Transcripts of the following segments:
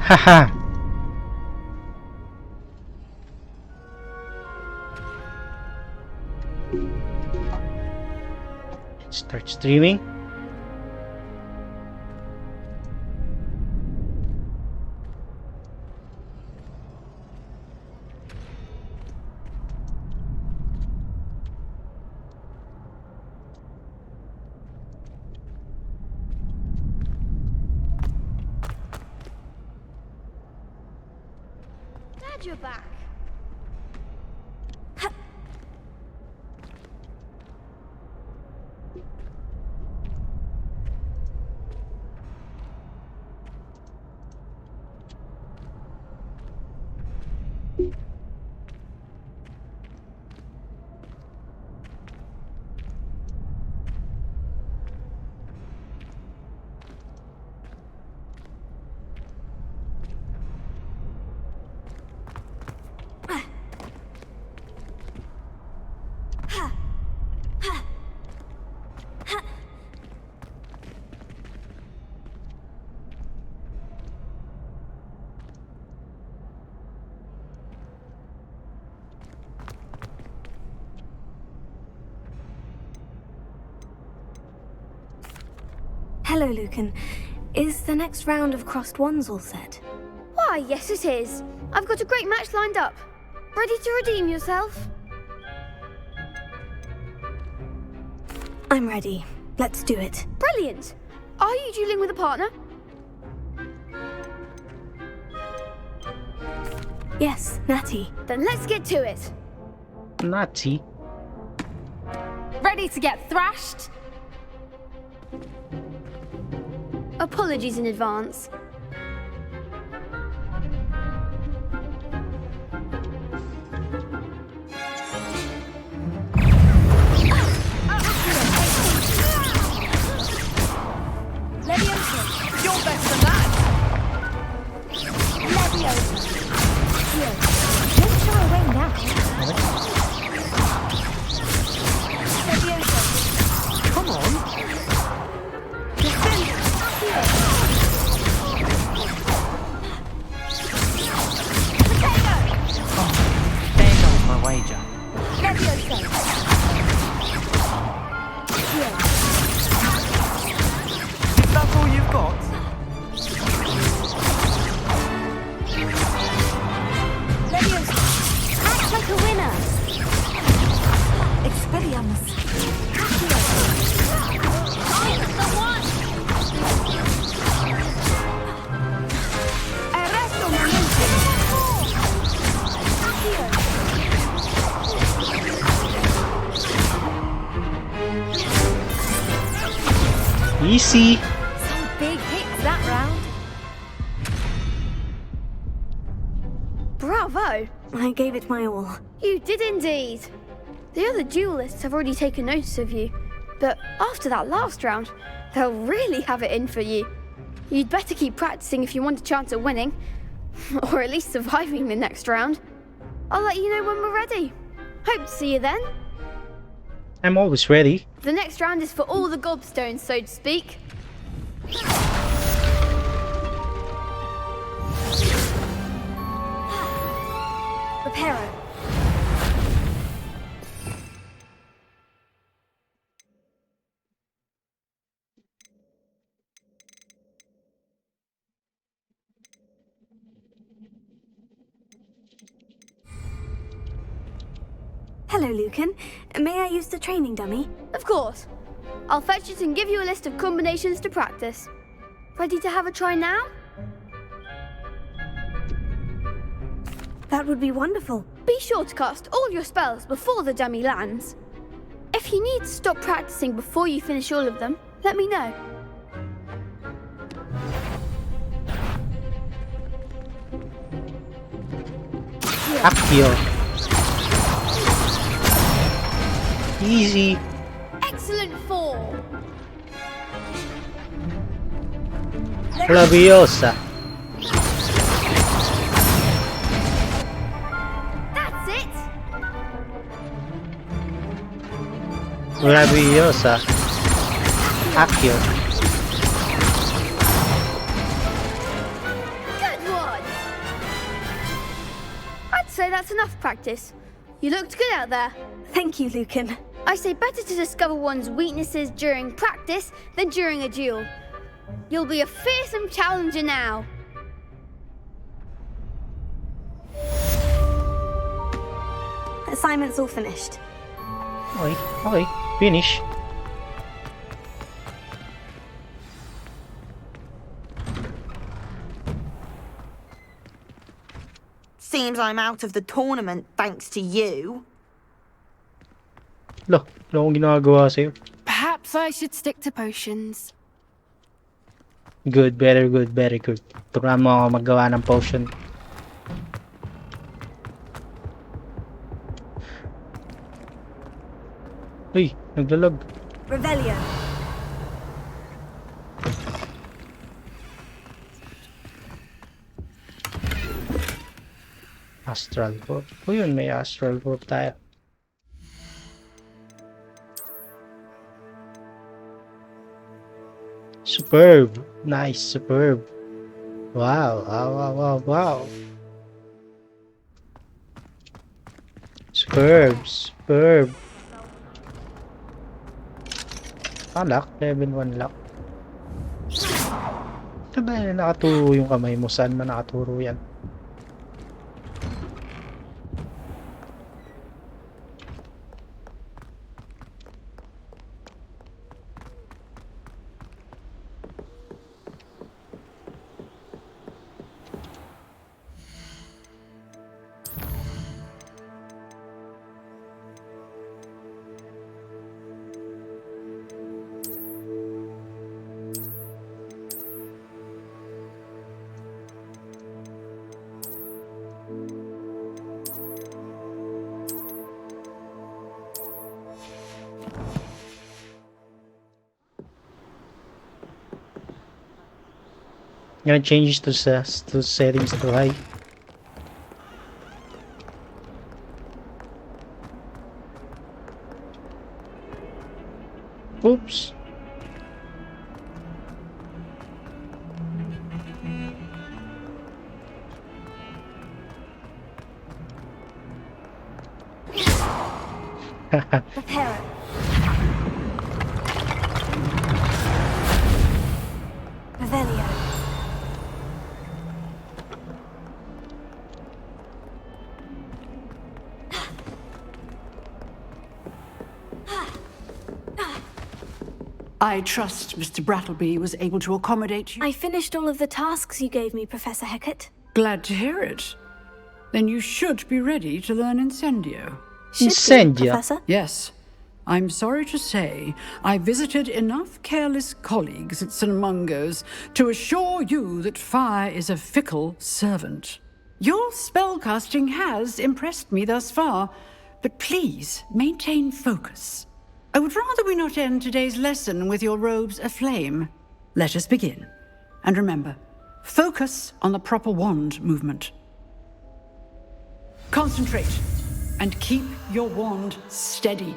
Haha. Start streaming. Glad you're back. Hello, Lucan. Is the next round of crossed wands all set? Why, yes it is. I've got a great match lined up. Ready to redeem yourself? I'm ready. Let's do it. Brilliant. Are you dueling with a partner? Yes, Natty. Then let's get to it. Nazi. Ready to get thrashed? Apologies in advance. You're better than that! Don't shy away now. Come on! There goes my wager. Is that all you've got? Act like a winner. Expelliarmus. I'm the one! Arresto momento. Easy. Some big hits that round. Bravo! I gave it my all. You did indeed. The other duelists have already taken notice of you, but after that last round, they'll really have it in for you. You'd better keep practicing if you want a chance at winning, or at least surviving the next round. I'll let you know when we're ready. Hope to see you then. I'm always ready. The next round is for all the gobstones, so to speak. Reparo. Hello, Lucan. May I use the training dummy? Of course. I'll fetch it and give you a list of combinations to practice. Ready to have a try now? That would be wonderful. Be sure to cast all your spells before the dummy lands. If you need to stop practicing before you finish all of them, let me know. Accio. Easy. Excellent fall. Flaviosa. That's it. Meravigliosa. Accio. Good one. practice. You looked good out there. Thank you, Lucan. I say better to discover one's weaknesses during practice than during a duel. You'll be a fearsome challenger now. Assignment's all finished. Okay, finish. Seems I'm out of the tournament thanks to you. Lo, ano akong ginagawa sa'yo? Perhaps I should stick to potions. Good, very good, very good. Turuan mo ako maggawa ng potion. Uy, naglalag. Revelio. Astral Warp. O yun, may Astral Warp tayo. Superb. Nice, superb. Wow, wow, wow, wow, wow. Superb, superb. Lock, level 1 lock. Ito ba nakaturo yung kamay mo? Saan man nakaturo yan? Gonna change to settings to high. Oops. Prepare it. Revelio. I trust Mr. Brattleby was able to accommodate you. I finished all of the tasks you gave me, Professor Hecat. Glad to hear it. Then you should be ready to learn Incendio. Should be, Incendio. Professor. Yes. I'm sorry to say I visited enough careless colleagues at St. Mungo's to assure you that fire is a fickle servant. Your spellcasting has impressed me thus far, but please maintain focus. I would rather we not end today's lesson with your robes aflame. Let us begin. And remember, focus on the proper wand movement. Concentrate and keep your wand steady.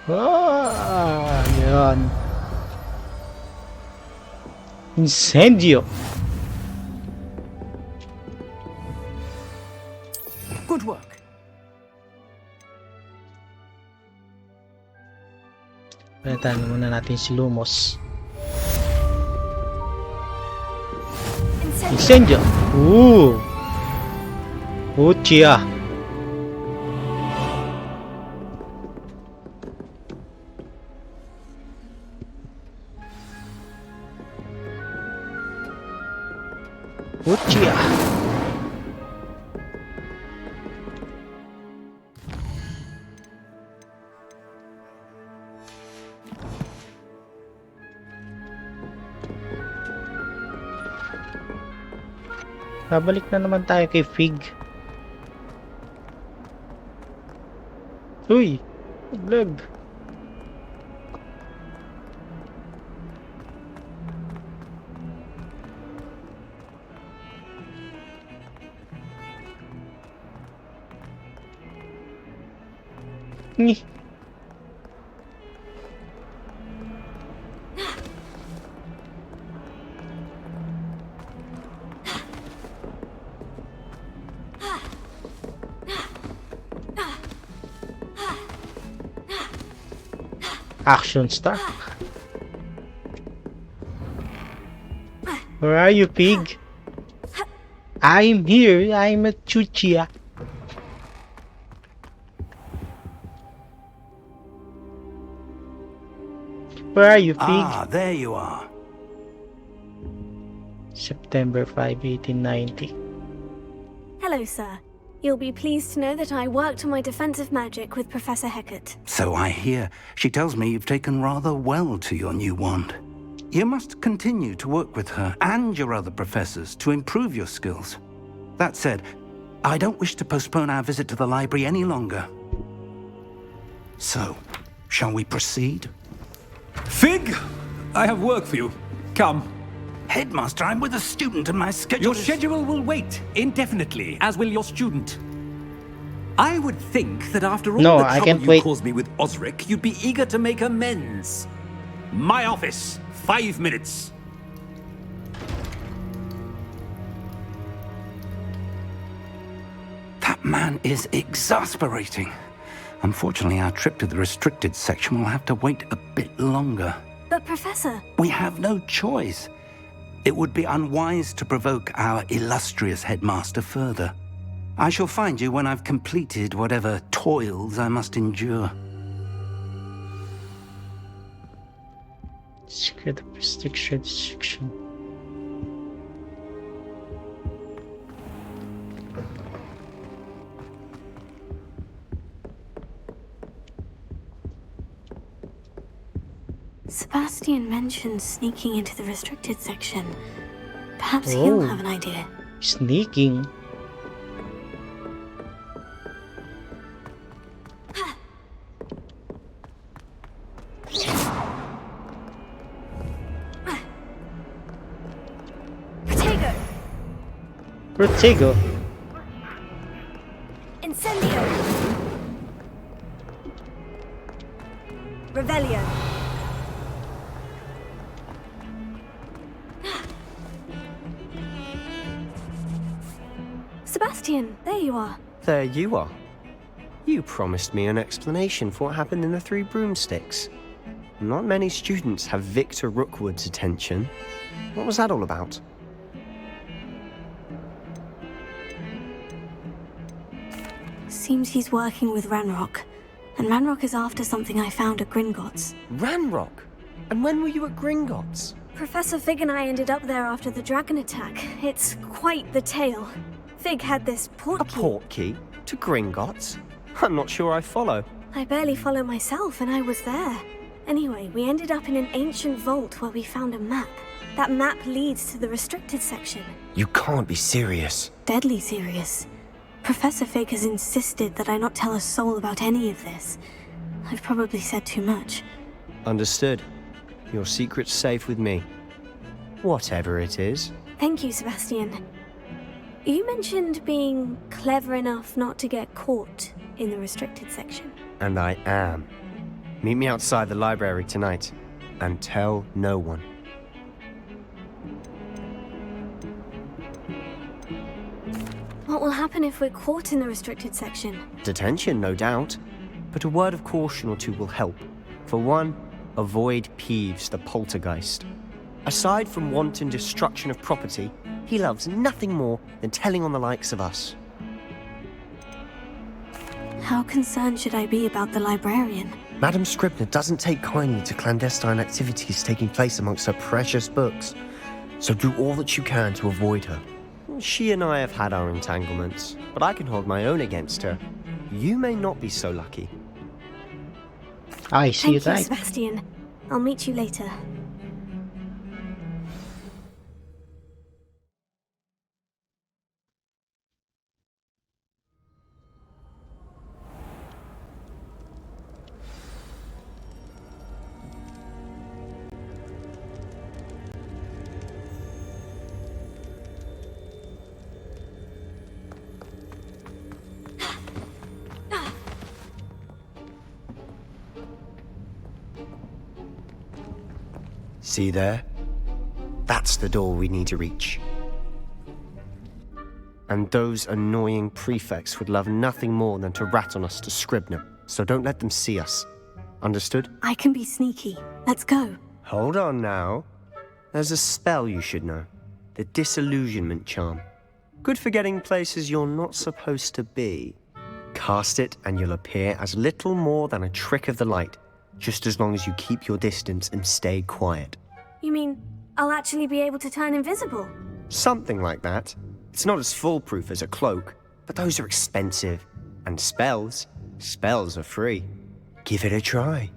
Ah, yan. Incendio. Good work. Palitan muna natin si Lumos. Incendio. Ooh. Uchiha. Uchiha. Babalik na naman tayo kay Fig. Uy! Vlog! Ni. Action star. Where are you, pig? I'm here. I'm a chuchia. Where are you, pig? Ah, there you are. September 5, 1890. Hello, sir. You'll be pleased to know that I worked on my defensive magic with Professor Hecat. So I hear. She tells me you've taken rather well to your new wand. You must continue to work with her and your other professors to improve your skills. That said, I don't wish to postpone our visit to the library any longer. So, shall we proceed? Fig, I have work for you. Come. Headmaster, I'm with a student and my schedule Your schedule will wait indefinitely, as will your student. I would think that after all No, the I trouble can't you wait. caused me with Osric, you'd be eager to make amends. My office, 5 minutes. That man is exasperating. Unfortunately, our trip to the restricted section will have to wait a bit longer. But, Professor, We have no choice. It would be unwise to provoke our illustrious headmaster further. I shall find you when I've completed whatever toils I must endure. Secret restriction section. Sebastian mentioned sneaking into the restricted section. Perhaps he'll Oh. have an idea. Sneaking. Protego! Protego. Incendio! Revelio! Sebastian, there you are. There you are. You promised me an explanation for what happened in the Three Broomsticks. Not many students have Victor Rookwood's attention. What was that all about? Seems he's working with Ranrock. And Ranrock is after something I found at Gringotts. Ranrock? And when were you at Gringotts? Professor Fig and I ended up there after the dragon attack. It's quite the tale. Fig had this A portkey. portkey? To Gringotts? I'm not sure I follow. I barely follow myself, and I was there. Anyway, we ended up in an ancient vault where we found a map. That map leads to the restricted section. You can't be serious. Deadly serious. Professor Fig has insisted that I not tell a soul about any of this. I've probably said too much. Understood. Your secret's safe with me. Whatever it is. Thank you, Sebastian. You mentioned being clever enough not to get caught in the restricted section. And I am. Meet me outside the library tonight. And tell no one. What will happen if we're caught in the restricted section? Detention, no doubt. But a word of caution or two will help. For one, avoid Peeves, the poltergeist. Aside from wanton destruction of property, he loves nothing more than telling on the likes of us. How concerned should I be about the librarian? Madame Scribner doesn't take kindly to clandestine activities taking place amongst her precious books. So do all that you can to avoid her. She and I have had our entanglements, but I can hold my own against her. You may not be so lucky. I see Thank you, that. Sebastian. I'll meet you later. See there? That's the door we need to reach. And those annoying prefects would love nothing more than to rat on us to Scribner, so don't let them see us. Understood? I can be sneaky. Let's go. Hold on now. There's a spell you should know. The Disillusionment Charm. Good for getting places you're not supposed to be. Cast it and you'll appear as little more than a trick of the light, just as long as you keep your distance and stay quiet. You mean I'll actually be able to turn invisible? Something like that. It's not as foolproof as a cloak, but those are expensive. And spells are free. Give it a try.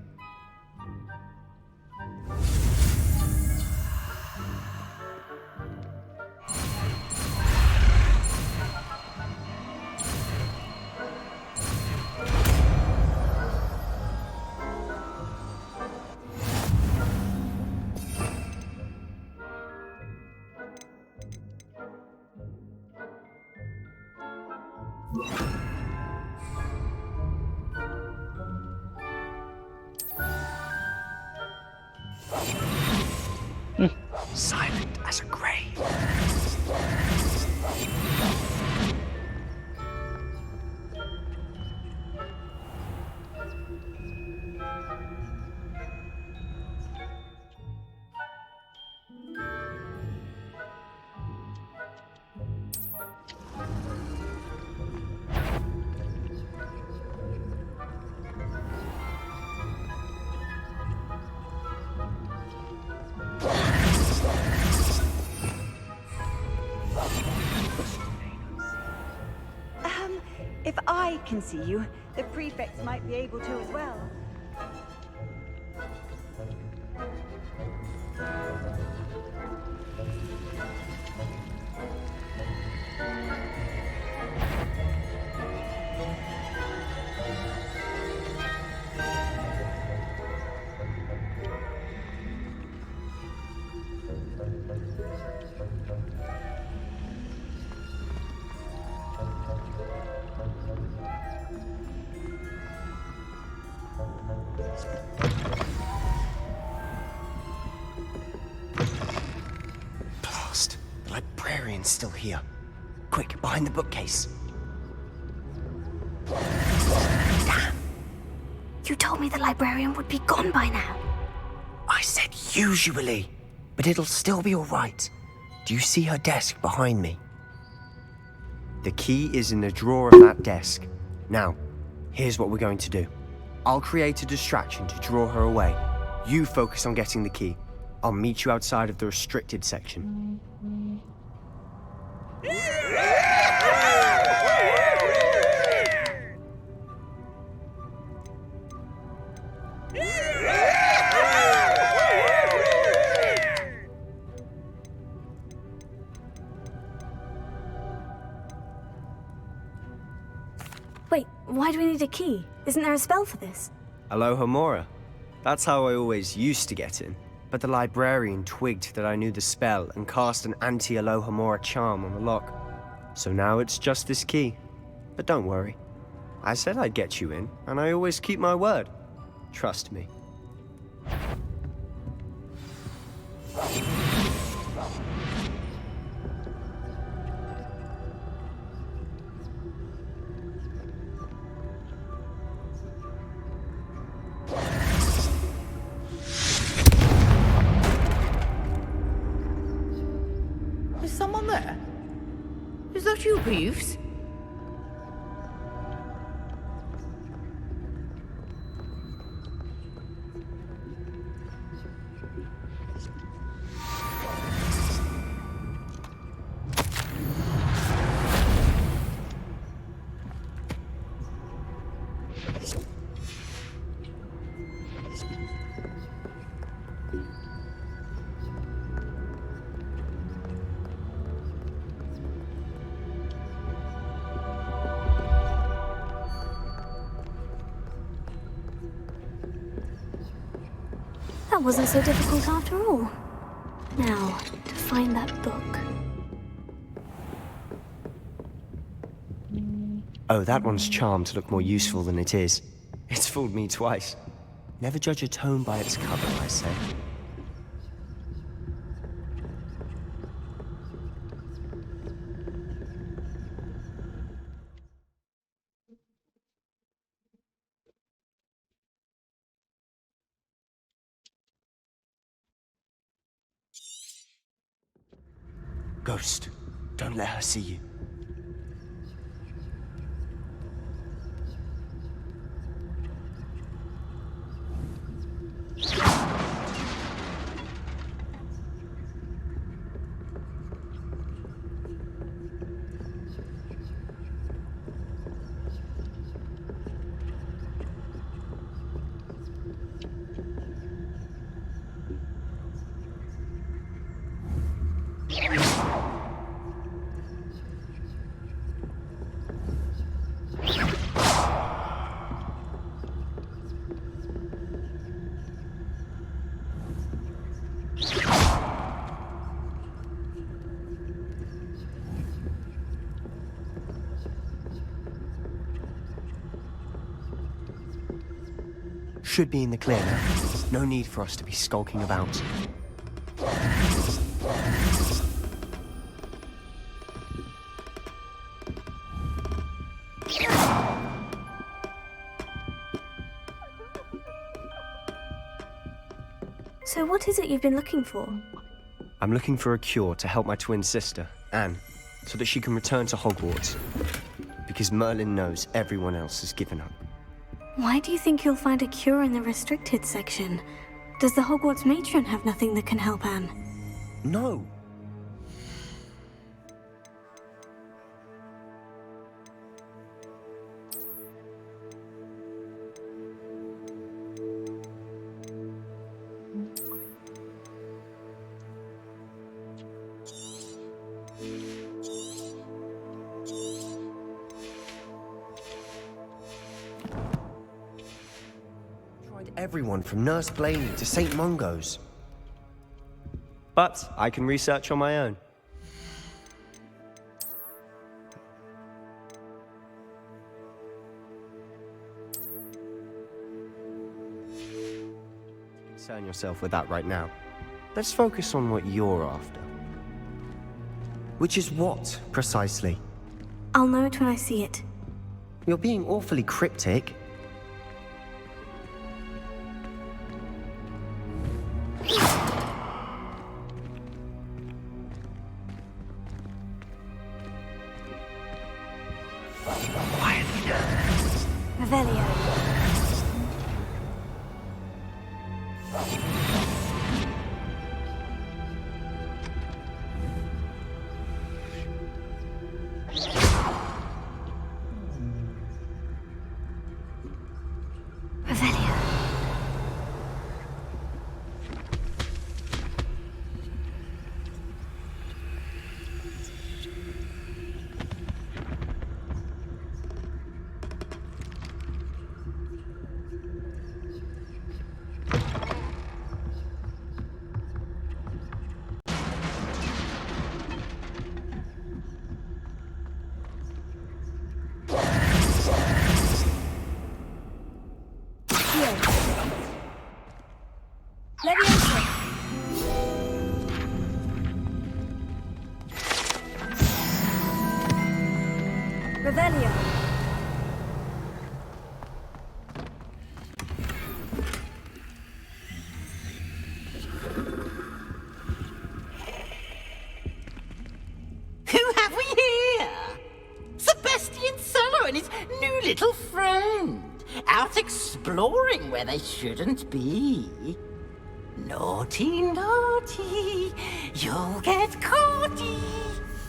Silent as a grave. If I can see you, the prefects might be able to as well. Blast! The librarian's still here. Quick, behind the bookcase. Damn! You told me the librarian would be gone by now. I said usually, but it'll still be all right. Do you see her desk behind me? The key is in the drawer of that desk. Now, here's what we're going to do. I'll create a distraction to draw her away. You focus on getting the key. I'll meet you outside of the restricted section. Wait, why do we need a key? Isn't there a spell for this? Aloha Mora. That's how I always used to get in. But the librarian twigged that I knew the spell and cast an anti-Aloha Mora charm on the lock. So now it's just this key. But don't worry. I said I'd get you in, and I always keep my word. Trust me. Is someone there? Is that you, Peeves? That wasn't so difficult after all. Now, to find that book. Oh, that one's charmed to look more useful than it is. It's fooled me twice. Never judge a tome by its cover, I say. Ghost, don't let her see you. Should be in the clear now. No need for us to be skulking about. So what is it you've been looking for? I'm looking for a cure to help my twin sister, Anne, so that she can return to Hogwarts. Because Merlin knows everyone else has given up. Why do you think you'll find a cure in the restricted section? Does the Hogwarts matron have nothing that can help Anne? No. Everyone from Nurse Blaney to St. Mungo's. But I can research on my own. Concern yourself with that right now. Let's focus on what you're after. Which is what, precisely? I'll know it when I see it. You're being awfully cryptic. Revelio. Revelio. Revelio. Who have we here? Sebastian Sallow and his new little friend. Out exploring where they shouldn't be. Naughty, naughty. You'll get caughty.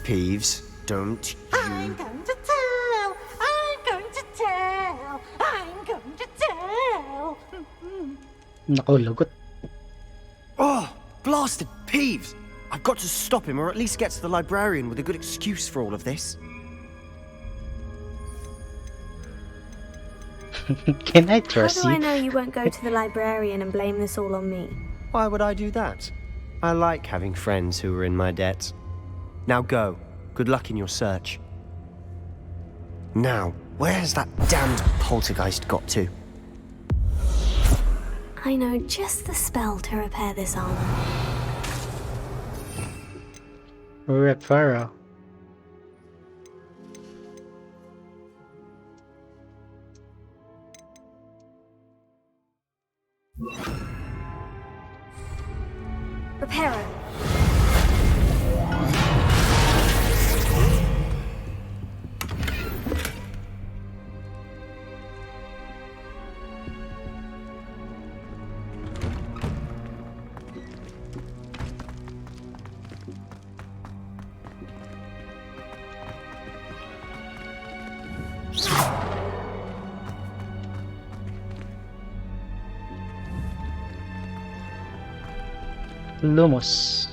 Peeves, don't you... I'm going to tell. I'm going to tell. I'm going to tell. Naku, lagot. Oh, blasted Peeves! I've got to stop him, or at least get to the librarian with a good excuse for all of this. Can I How trust do I you? know you won't go to the librarian and blame this all on me? Why would I do that? I like having friends who are in my debt. Now go. Good luck in your search. Now, where's that damned poltergeist got to? I know just the spell to repair this armor. Reparo. Reparo. Lumos.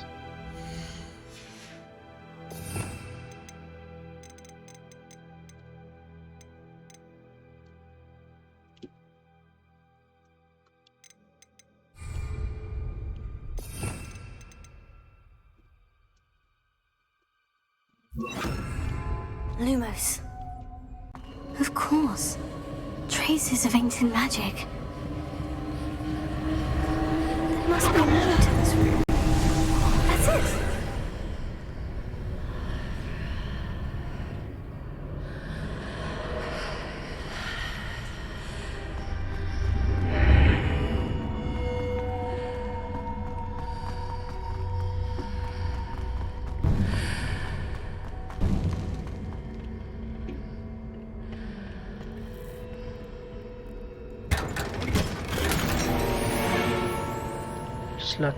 Lumos. Of course. Traces of ancient magic. There must be more to this room. That's it. Slot.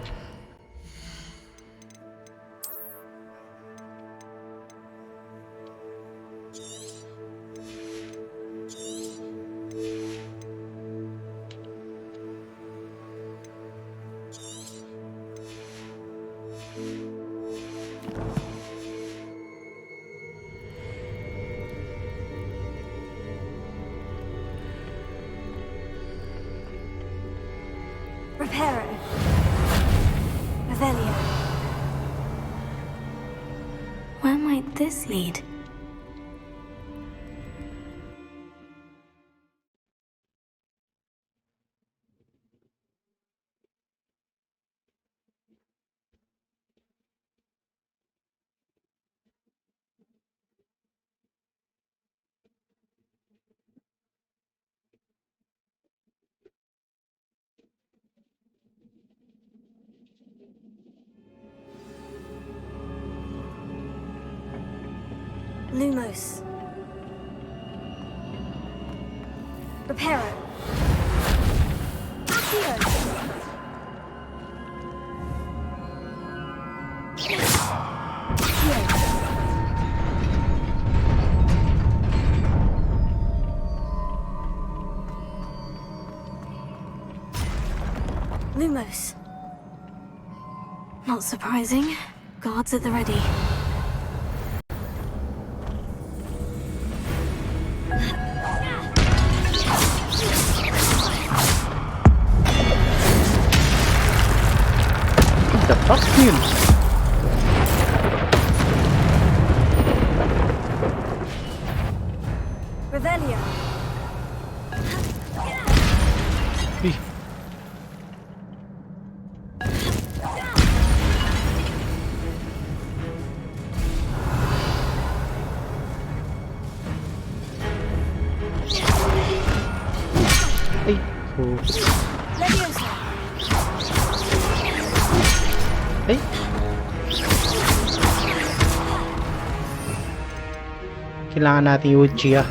Reparo. Revelio. Where might this lead? Lumos. Reparo. Accio. Lumos. Not surprising. Guards at the ready. The fuck, dude? Revelio. Uy. Ay, puto. Leviosa. Ay. Kailangan natin yung Uchiha.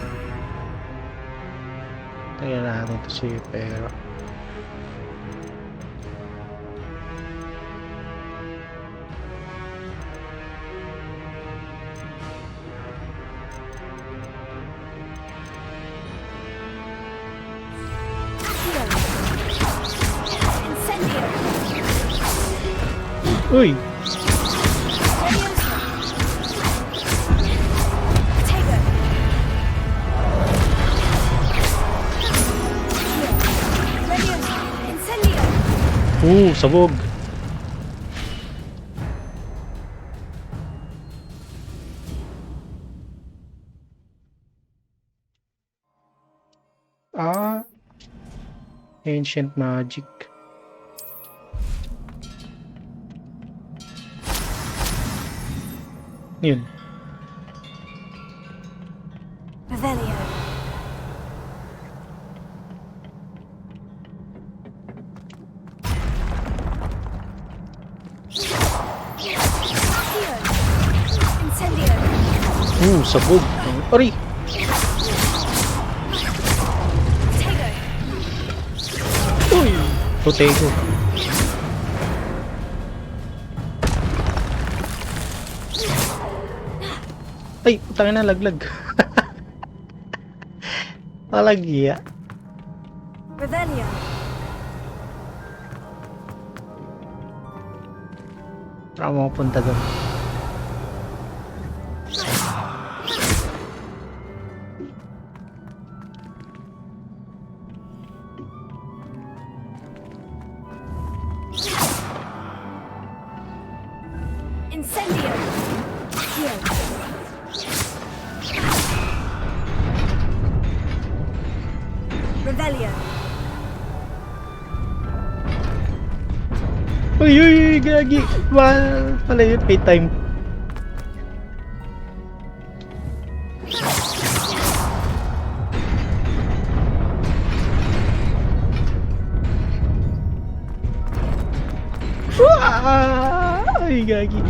Tingnan natin ito si pero. Uy! Sabog! Ah! Ancient magic. Yun. Revelio. Sabog. Aray! Uy! Potato. Ay, putangin na, laglag. Palagya. Revelio. Para makapunta doon. Incendio! Here. Revelio. Uy, uy, uy, gagi. Pala yun, pay time. Ay, gagi.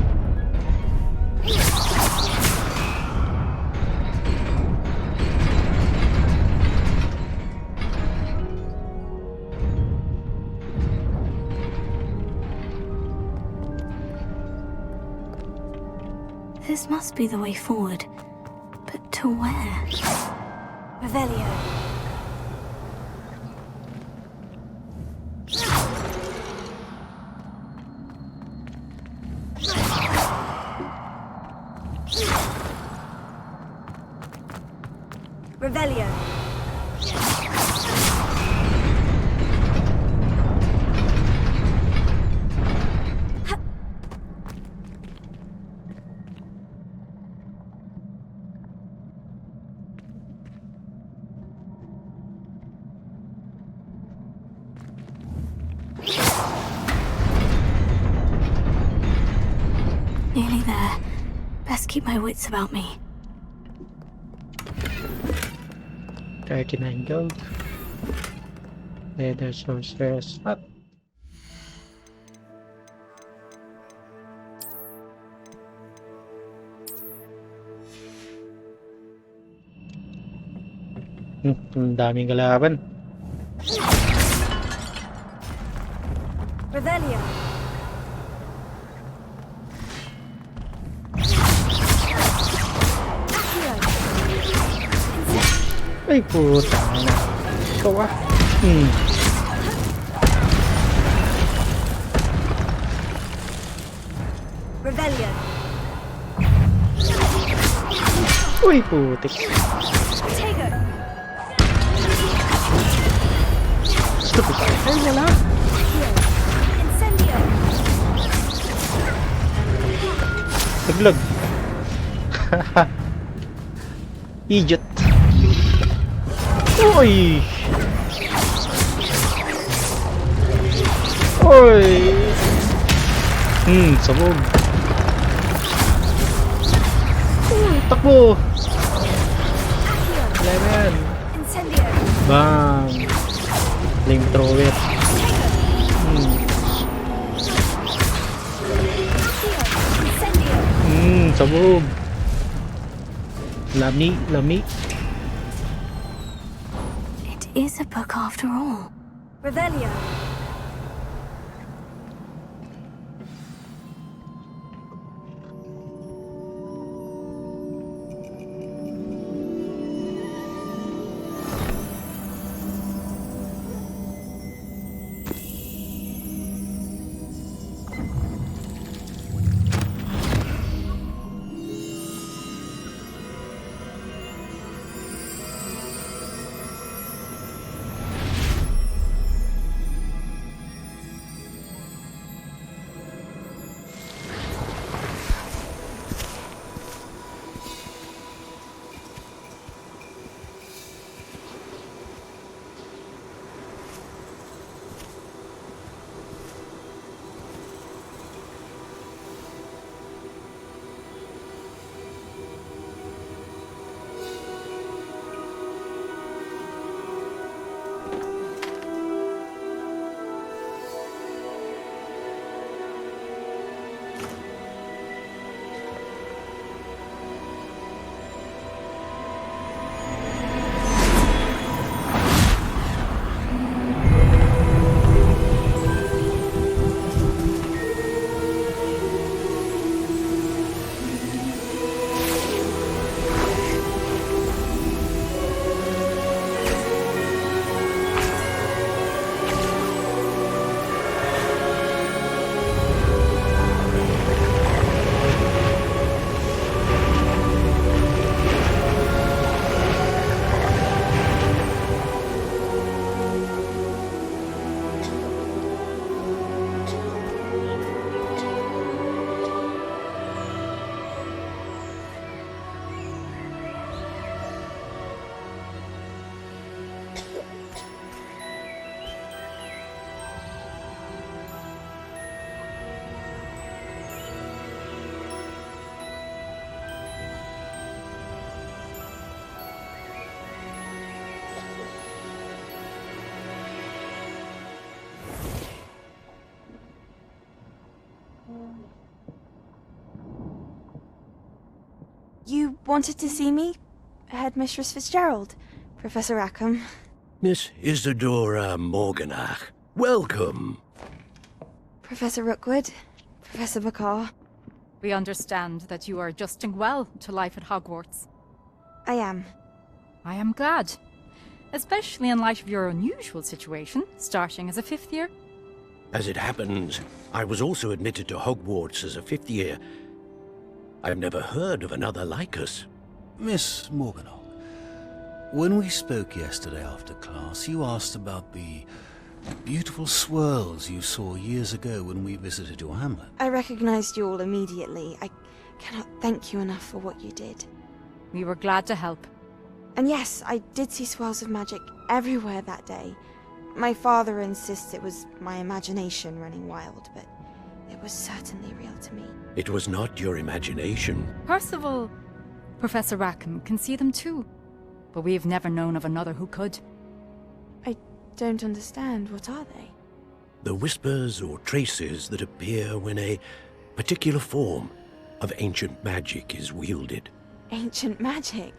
This must be the way forward. But to where? Revelio. Revelio. Nearly there. Best keep my wits about me. 39 gold. Leather sorcerer's hat. Ang daming kalaban. Revelio. Ay, puta na. Ikaw ah. Revelio. Uy, putik. Tego. Stupid. Ay, wala. Incendio. Naglag. Idiot. Uy! Uy! Sabog. Takbo! Wala na yan. Incendio. Bam! Flamethrower. Incendio. Sabog. Lami, lami. It is a book after all. Revelio. wanted to see me? Headmistress Fitzgerald, Professor Rackham. Miss Isadora Morganach, welcome. Professor Rookwood, Professor Bakar. We understand that you are adjusting well to life at Hogwarts. I am. I am glad. Especially in light of your unusual situation, starting as a 5th year. As it happens, I was also admitted to Hogwarts as a 5th year. I've never heard of another like us. Miss Morganach, when we spoke yesterday after class, you asked about the beautiful swirls you saw years ago when we visited your hamlet. I recognized you all immediately. I cannot thank you enough for what you did. We were glad to help. And yes, I did see swirls of magic everywhere that day. My father insists it was my imagination running wild, but it was certainly real to me. It was not your imagination. Percival, Professor Rackham can see them too. But we've never known of another who could. I don't understand. What are they? The whispers or traces that appear when a particular form of ancient magic is wielded. Ancient magic?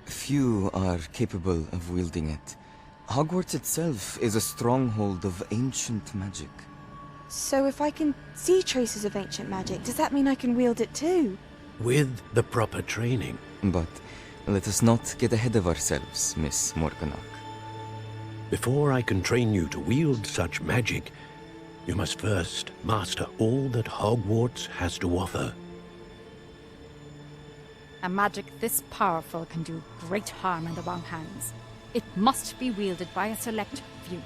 Few are capable of wielding it. Hogwarts itself is a stronghold of ancient magic. So if I can see traces of ancient magic, does that mean I can wield it too? With the proper training. But let us not get ahead of ourselves, Miss Morganach. Before I can train you to wield such magic, you must first master all that Hogwarts has to offer. A magic this powerful can do great harm in the wrong hands. It must be wielded by a select few.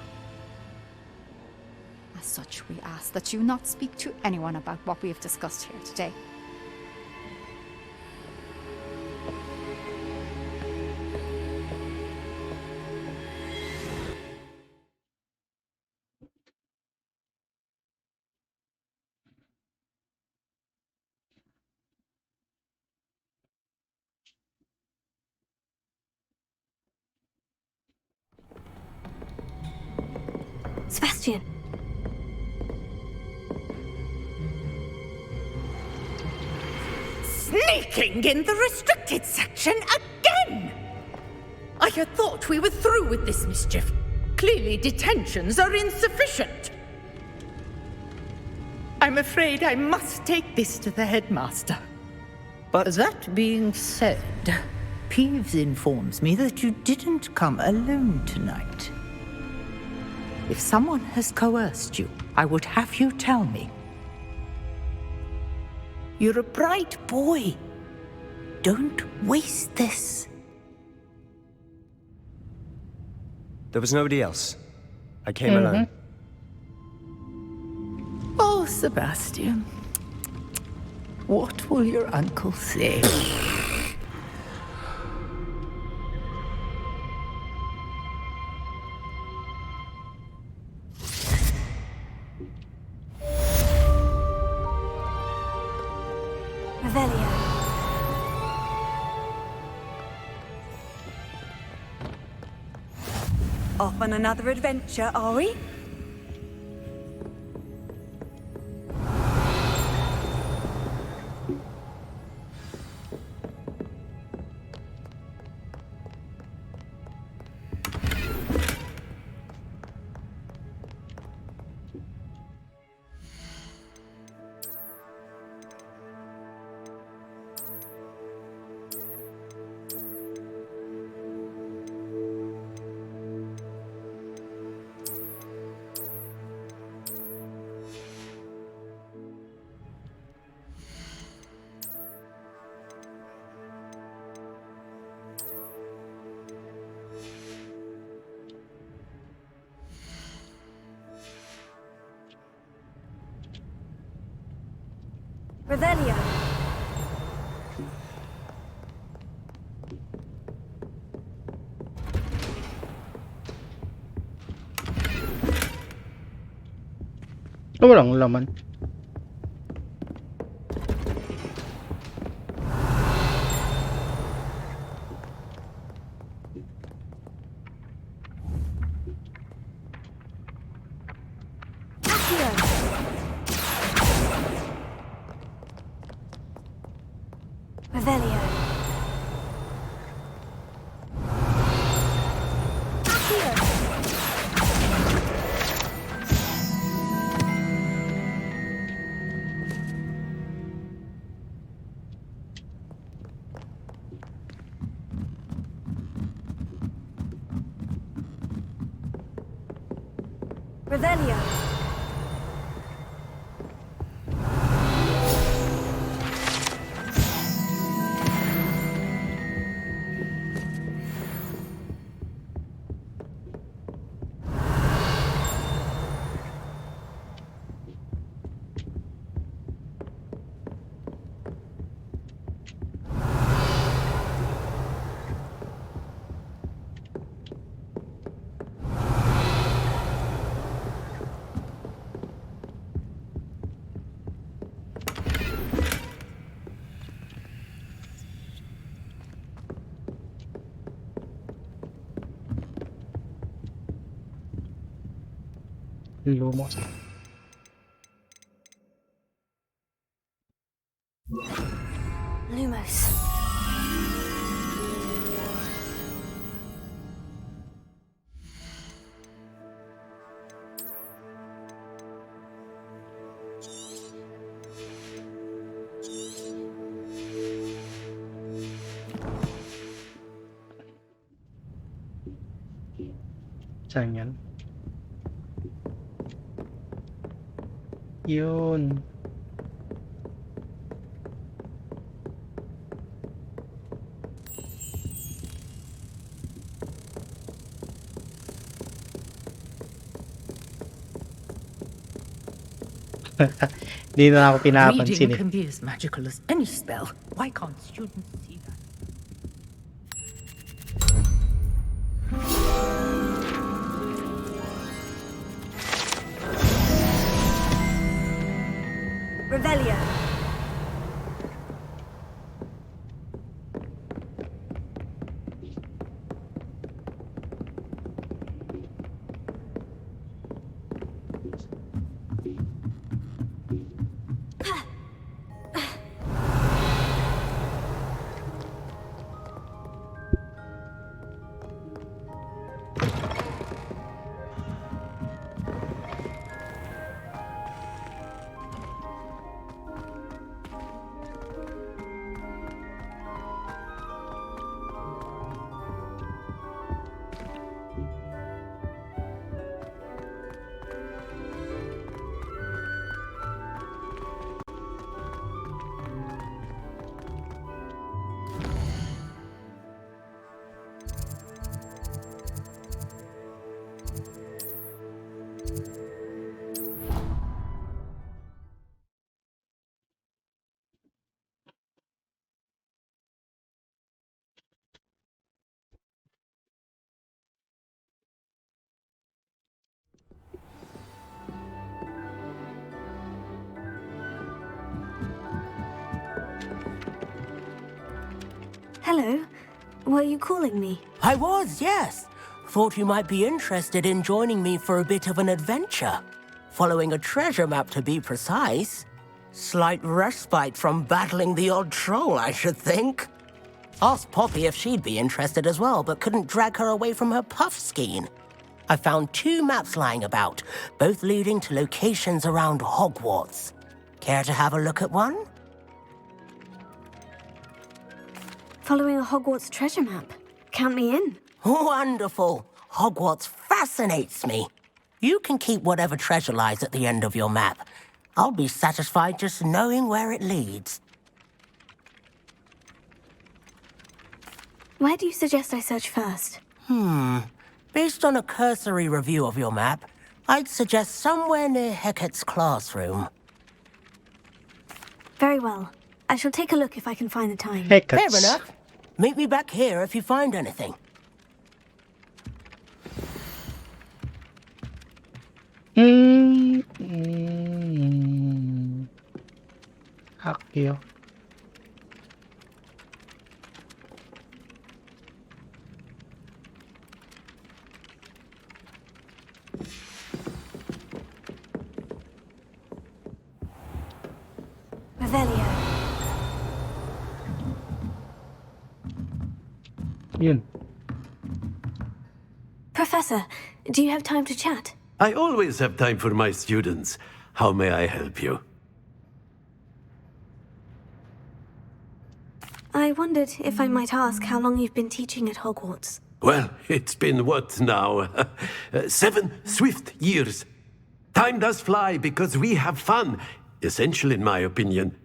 As such, we ask that you not speak to anyone about what we have discussed here today. Sebastian! Sneaking in the restricted section again! I had thought we were through with this mischief. Clearly detentions are insufficient. I'm afraid I must take this to the headmaster. But that being said, Peeves informs me that you didn't come alone tonight. If someone has coerced you, I would have you tell me. You're a bright boy. Don't waste this. There was nobody else. I came alone. Oh, Sebastian. What will your uncle say? Revelio. Off on another adventure, are we? Revelio. Walang laman. Revelio. Revelio. Lumos. Lumos. Saan yan? Yun. Hindi na ako pinapansin Reading eh. can be as magical as any spell. Why can't students see that? Revelio. Hello. Were you calling me? I was, yes. Thought you might be interested in joining me for a bit of an adventure. Following a treasure map, to be precise. Slight respite from battling the odd troll, I should think. Asked Poppy if she'd be interested as well, but couldn't drag her away from her puff skein. I found 2 maps lying about, both leading to locations around Hogwarts. Care to have a look at one? Following a Hogwarts treasure map. Count me in. Wonderful. Hogwarts fascinates me. You can keep whatever treasure lies at the end of your map. I'll be satisfied just knowing where it leads. Where do you suggest I search first? Based on a cursory review of your map, I'd suggest somewhere near Hecat's classroom. Very well. I shall take a look if I can find the time. Fair enough. Meet me back here if you find anything. Akio. Revelio. Yun. Professor, do you have time to chat? I always have time for my students. How may I help you? I wondered if I might ask how long you've been teaching at Hogwarts. Well, it's been what now? 7 swift years. Time does fly because we have fun. Essential, in my opinion.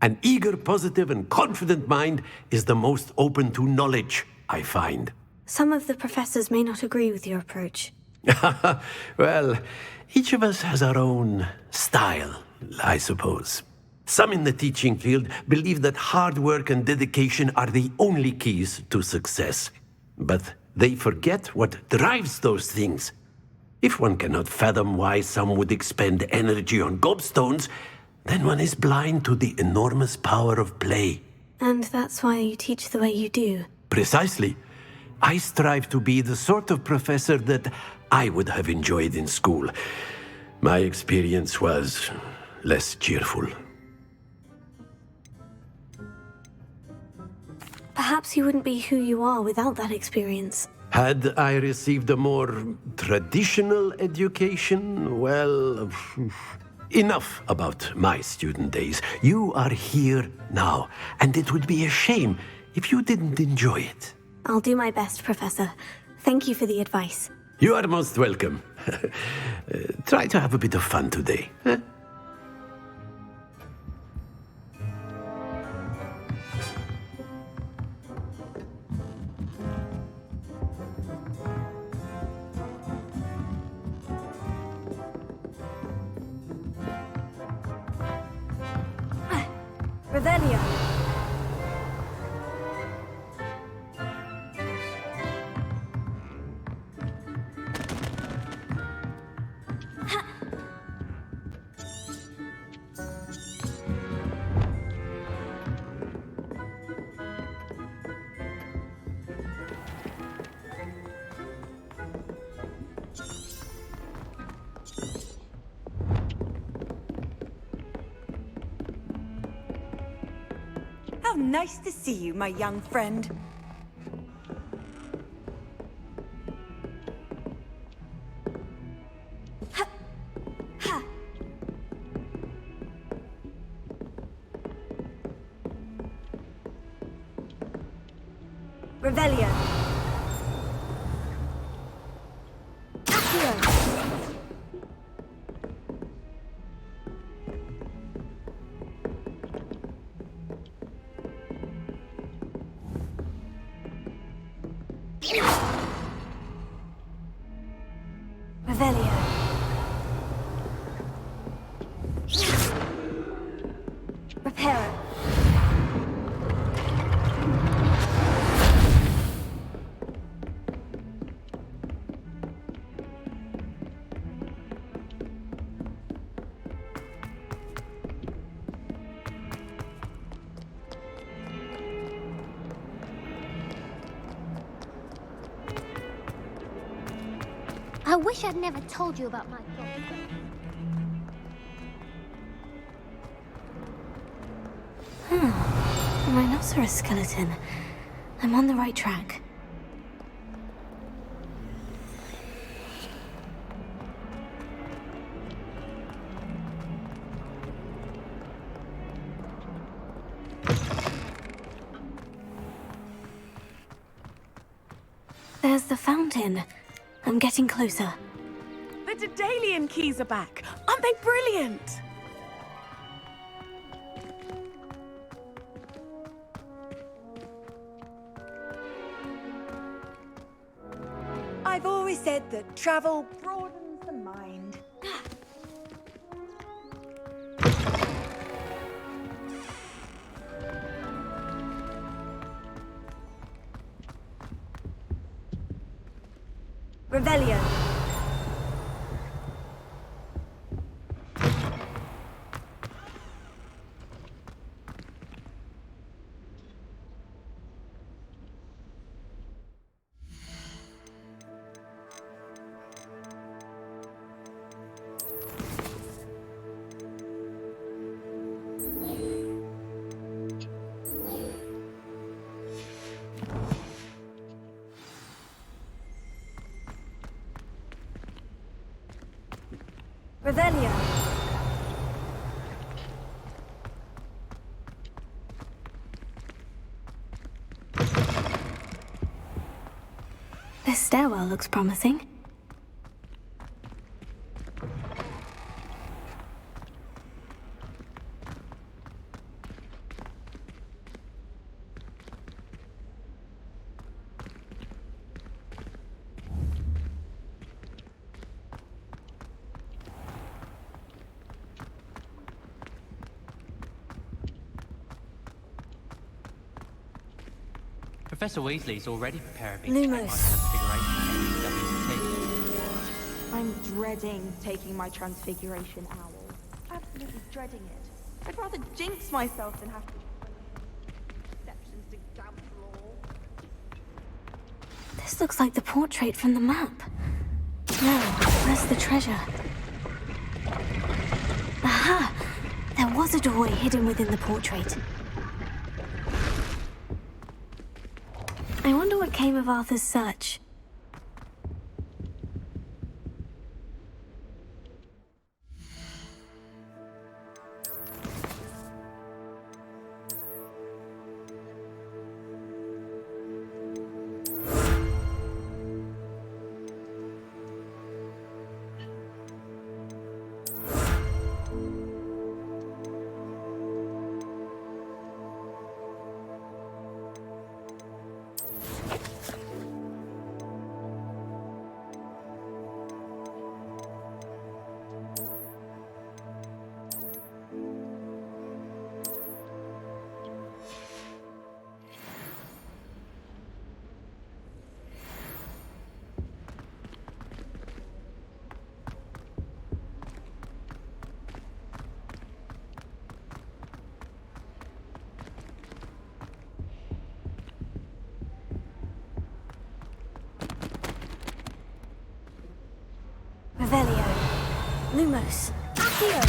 An eager, positive, and confident mind is the most open to knowledge, I find. Some of the professors may not agree with your approach. Well, each of us has our own style, I suppose. Some in the teaching field believe that hard work and dedication are the only keys to success. But they forget what drives those things. If one cannot fathom why some would expend energy on gobstones, then one is blind to the enormous power of play. And that's why you teach the way you do. Precisely. I strive to be the sort of professor that I would have enjoyed in school. My experience was less cheerful. Perhaps you wouldn't be who you are without that experience. Had I received a more traditional education, well, enough about my student days. You are here now, and it would be a shame if you didn't enjoy it. I'll do my best, Professor. Thank you for the advice. You are most welcome. Try to have a bit of fun today. Huh? Revelio. How nice to see you, my young friend. Revelio. Revelio. Reparo. I wish I'd never told you about my book. A rhinoceros skeleton. I'm on the right track. There's the fountain. I'm getting closer. The Daedalian keys are back. Aren't they brilliant? I've always said that travel broadens the mind. Revelio. Revelio. This stairwell looks promising. Professor Weasley's already preparing me to take my Lumos. transfiguration I'm dreading taking my transfiguration owl. Absolutely dreading it. I'd rather jinx myself than have to exceptions to Gaunt's law. This looks like the portrait from the map. Now, where's the treasure? Aha! There was a doorway hidden within the portrait. I wonder what came of Arthur's search. Revelio. Lumos. Accio.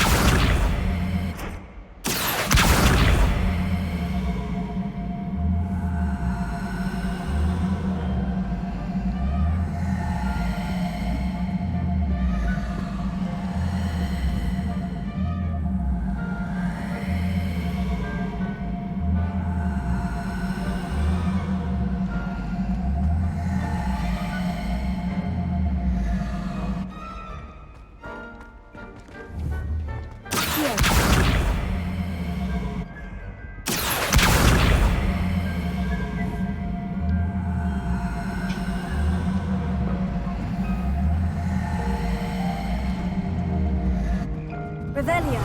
Revelio.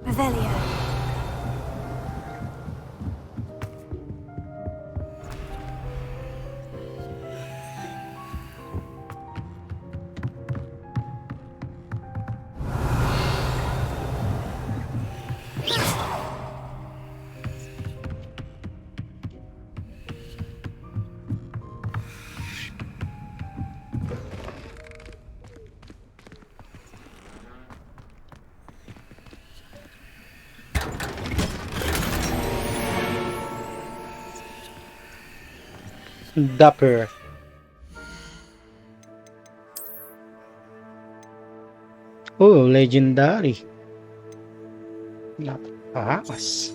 Revelio. Dapper. Oh, legendary. Napakakas.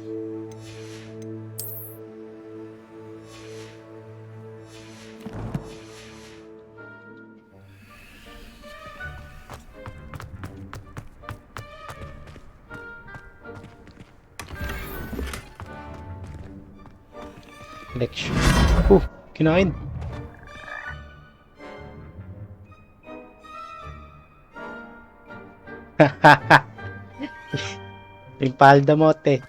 Collection. Oh, kinain. Yung palda mote.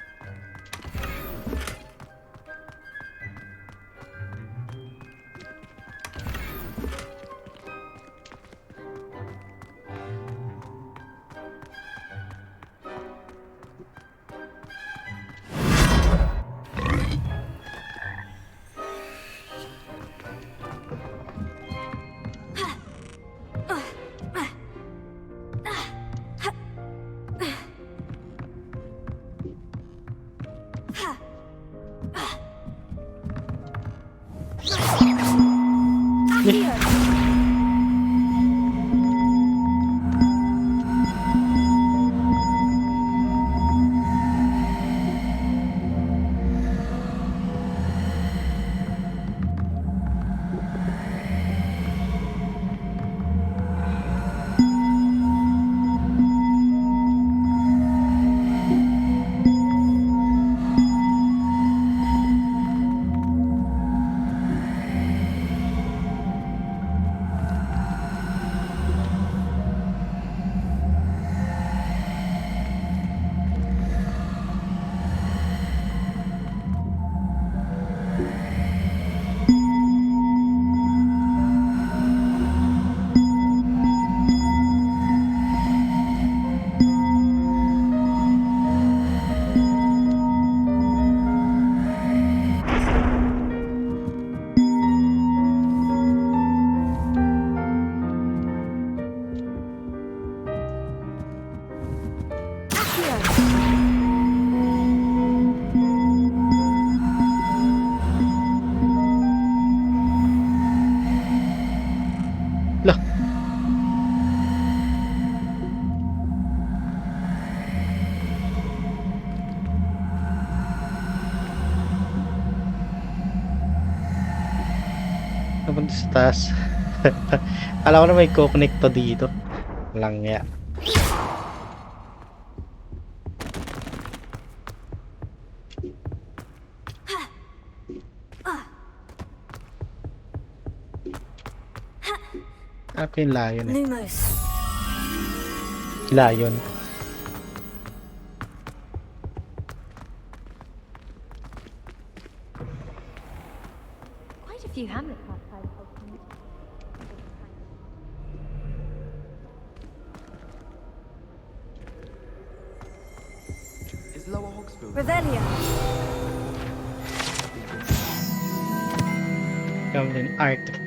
Napunta sa taas. Alam ko na may co-connect pa dito. Lang ya. Ano yung layon eh? Lumos. Layon. Quite a few hamlets outside of Hogwarts. Is Lower Hogsfield? Revelio. Found an artifact.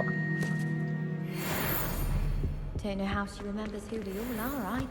Don't know how she remembers who we all are either.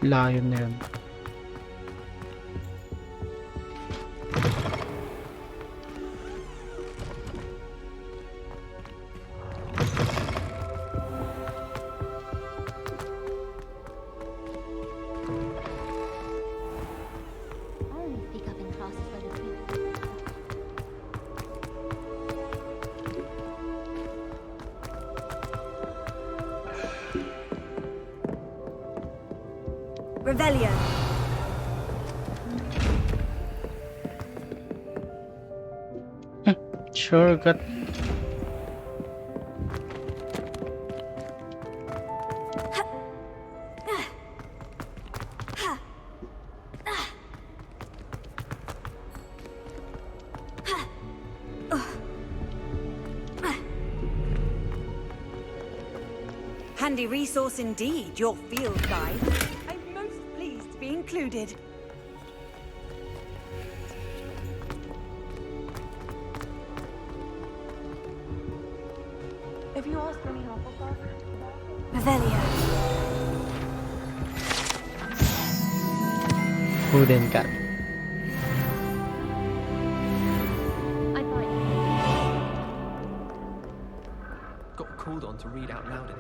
Layon na yun. I only speak up in classes where the people. Revelio. Sure, got. Handy resource indeed, your field guide. I'm most pleased to be included. If you ask for any help, Revelio. Wooden cat. Got called on to read out loud in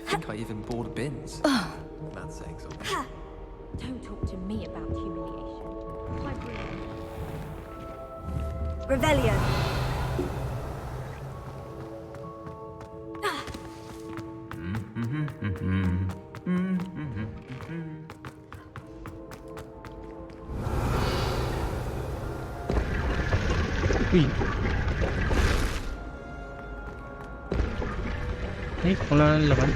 I think I even bored bins. Maths exam. Don't talk to me about humiliation. My Revelio. Uy. Ay, wala nang laman.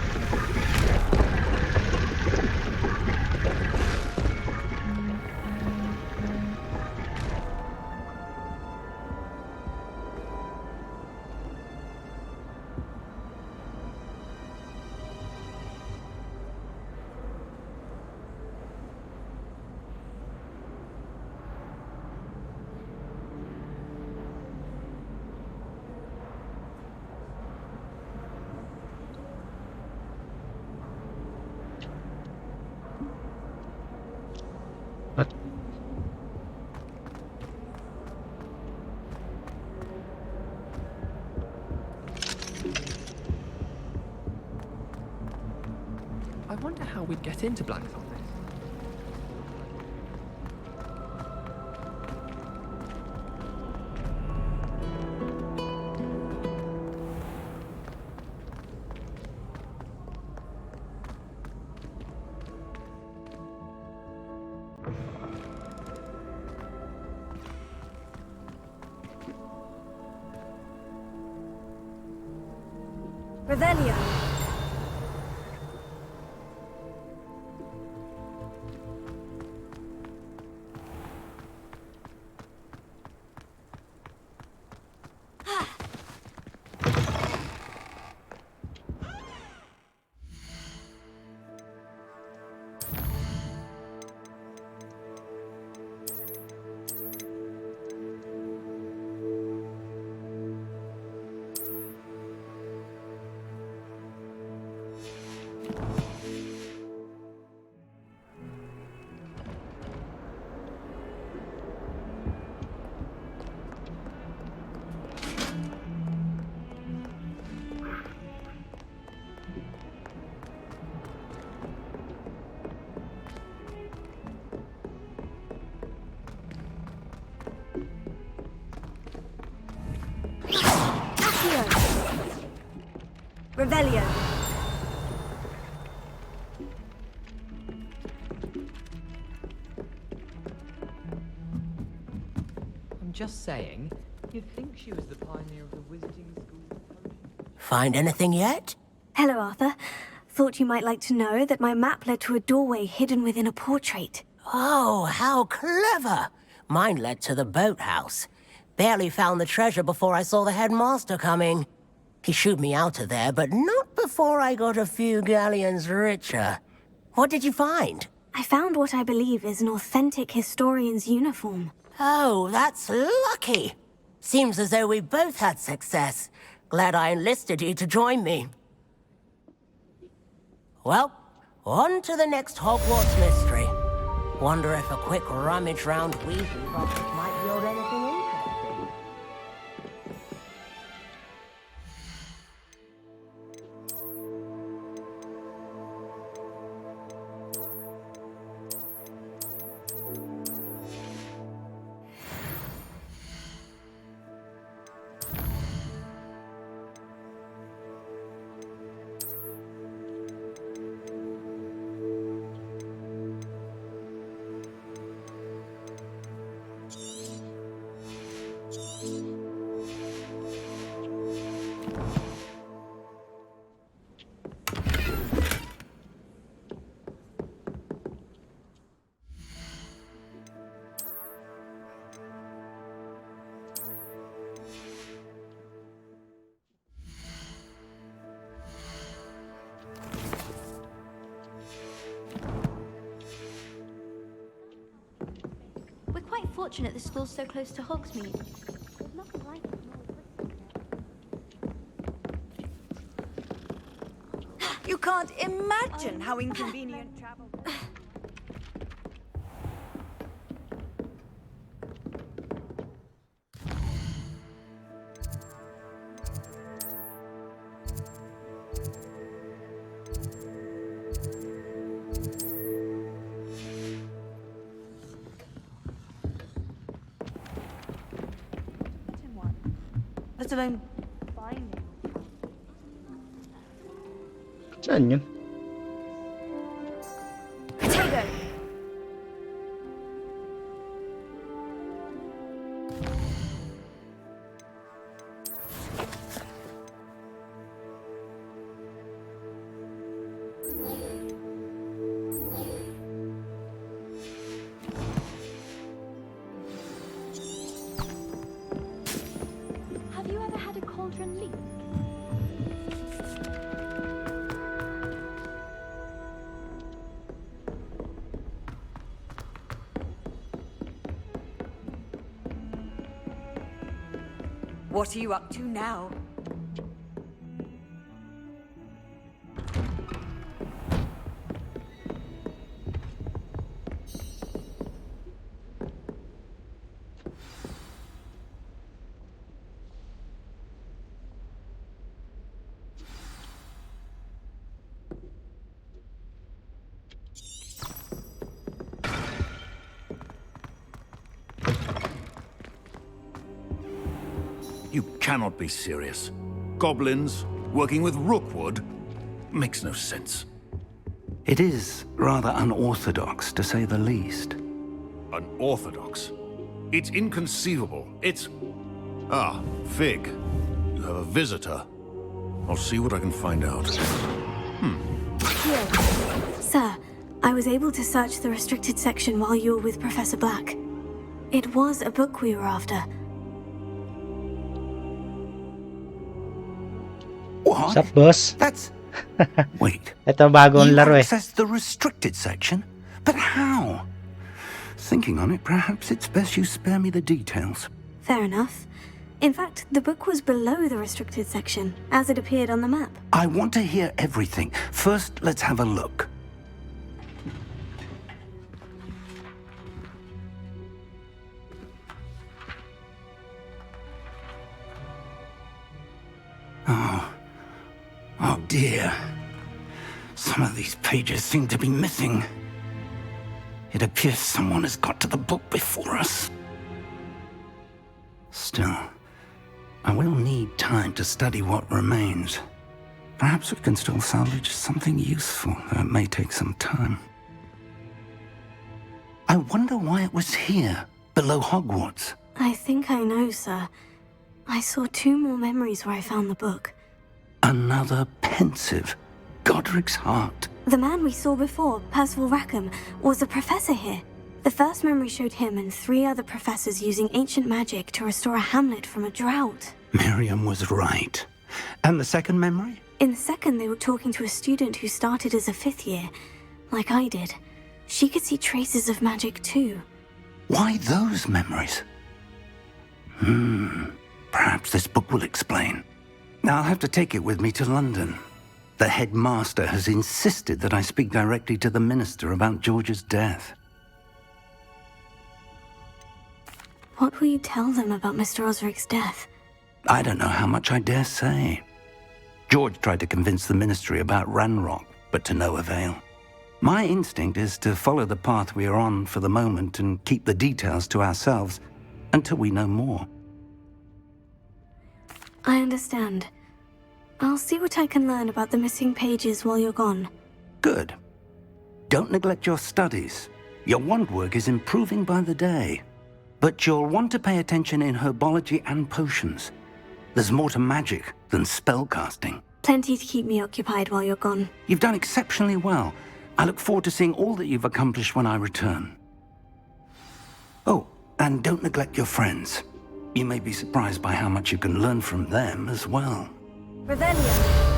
What? I wonder how we'd get into Black's office. Revelio. Revelio. I'm just saying, you'd think she was the pioneer of the wizarding school. Find anything yet? Hello, Arthur. Thought you might like to know that my map led to a doorway hidden within a portrait. Oh, how clever! Mine led to the boathouse. Barely found the treasure before I saw the headmaster coming. He shooed me out of there, but not before I got a few galleons richer. What did you find? I found what I believe is an authentic historian's uniform. Oh, that's lucky. Seems as though we both had success. Glad I enlisted you to join me. Well, on to the next Hogwarts mystery. Wonder if a quick rummage round Weasley boxes might yield anything interesting. We're quite fortunate the school's so close to Hogsmeade. You can't imagine how inconvenient travel. Let alone finding. Saan yun? Potato. Have you ever had a cauldron leak? What are you up to now? You cannot be serious. Goblins working with Rookwood? Makes no sense. It is rather unorthodox, to say the least. Unorthodox? It's inconceivable. It's... Ah, Fig. You have a visitor. I'll see what I can find out. Sir, I was able to search the restricted section while you were with Professor Black. It was a book we were after. What? Sup, boss? That's... Wait. Ito bagong You laro eh. accessed the restricted section? But how? Thinking on it, perhaps it's best you spare me the details. Fair enough. In fact, the book was below the restricted section, as it appeared on the map. I want to hear everything. First, let's have a look. Oh dear. Some of these pages seem to be missing. It appears someone has got to the book before us. Still, I will need time to study what remains. Perhaps we can still salvage something useful, though it may take some time. I wonder why it was here, below Hogwarts. I think I know, sir. I saw 2 more memories where I found the book. Another pensive. Godric's heart. The man we saw before, Percival Rackham, was a professor here. The first memory showed him and 3 other professors using ancient magic to restore a hamlet from a drought. Miriam was right. And the second memory? In the second, they were talking to a student who started as a 5th year, like I did. She could see traces of magic too. Why those memories? Perhaps this book will explain. Now I'll have to take it with me to London. The headmaster has insisted that I speak directly to the minister about George's death. What will you tell them about Mr. Osric's death? I don't know how much I dare say. George tried to convince the ministry about Ranrock, but to no avail. My instinct is to follow the path we are on for the moment and keep the details to ourselves until we know more. I understand. I'll see what I can learn about the missing pages while you're gone. Good. Don't neglect your studies. Your wand work is improving by the day. But you'll want to pay attention in herbology and potions. There's more to magic than spellcasting. Plenty to keep me occupied while you're gone. You've done exceptionally well. I look forward to seeing all that you've accomplished when I return. Oh, and don't neglect your friends. You may be surprised by how much you can learn from them as well. Revelio.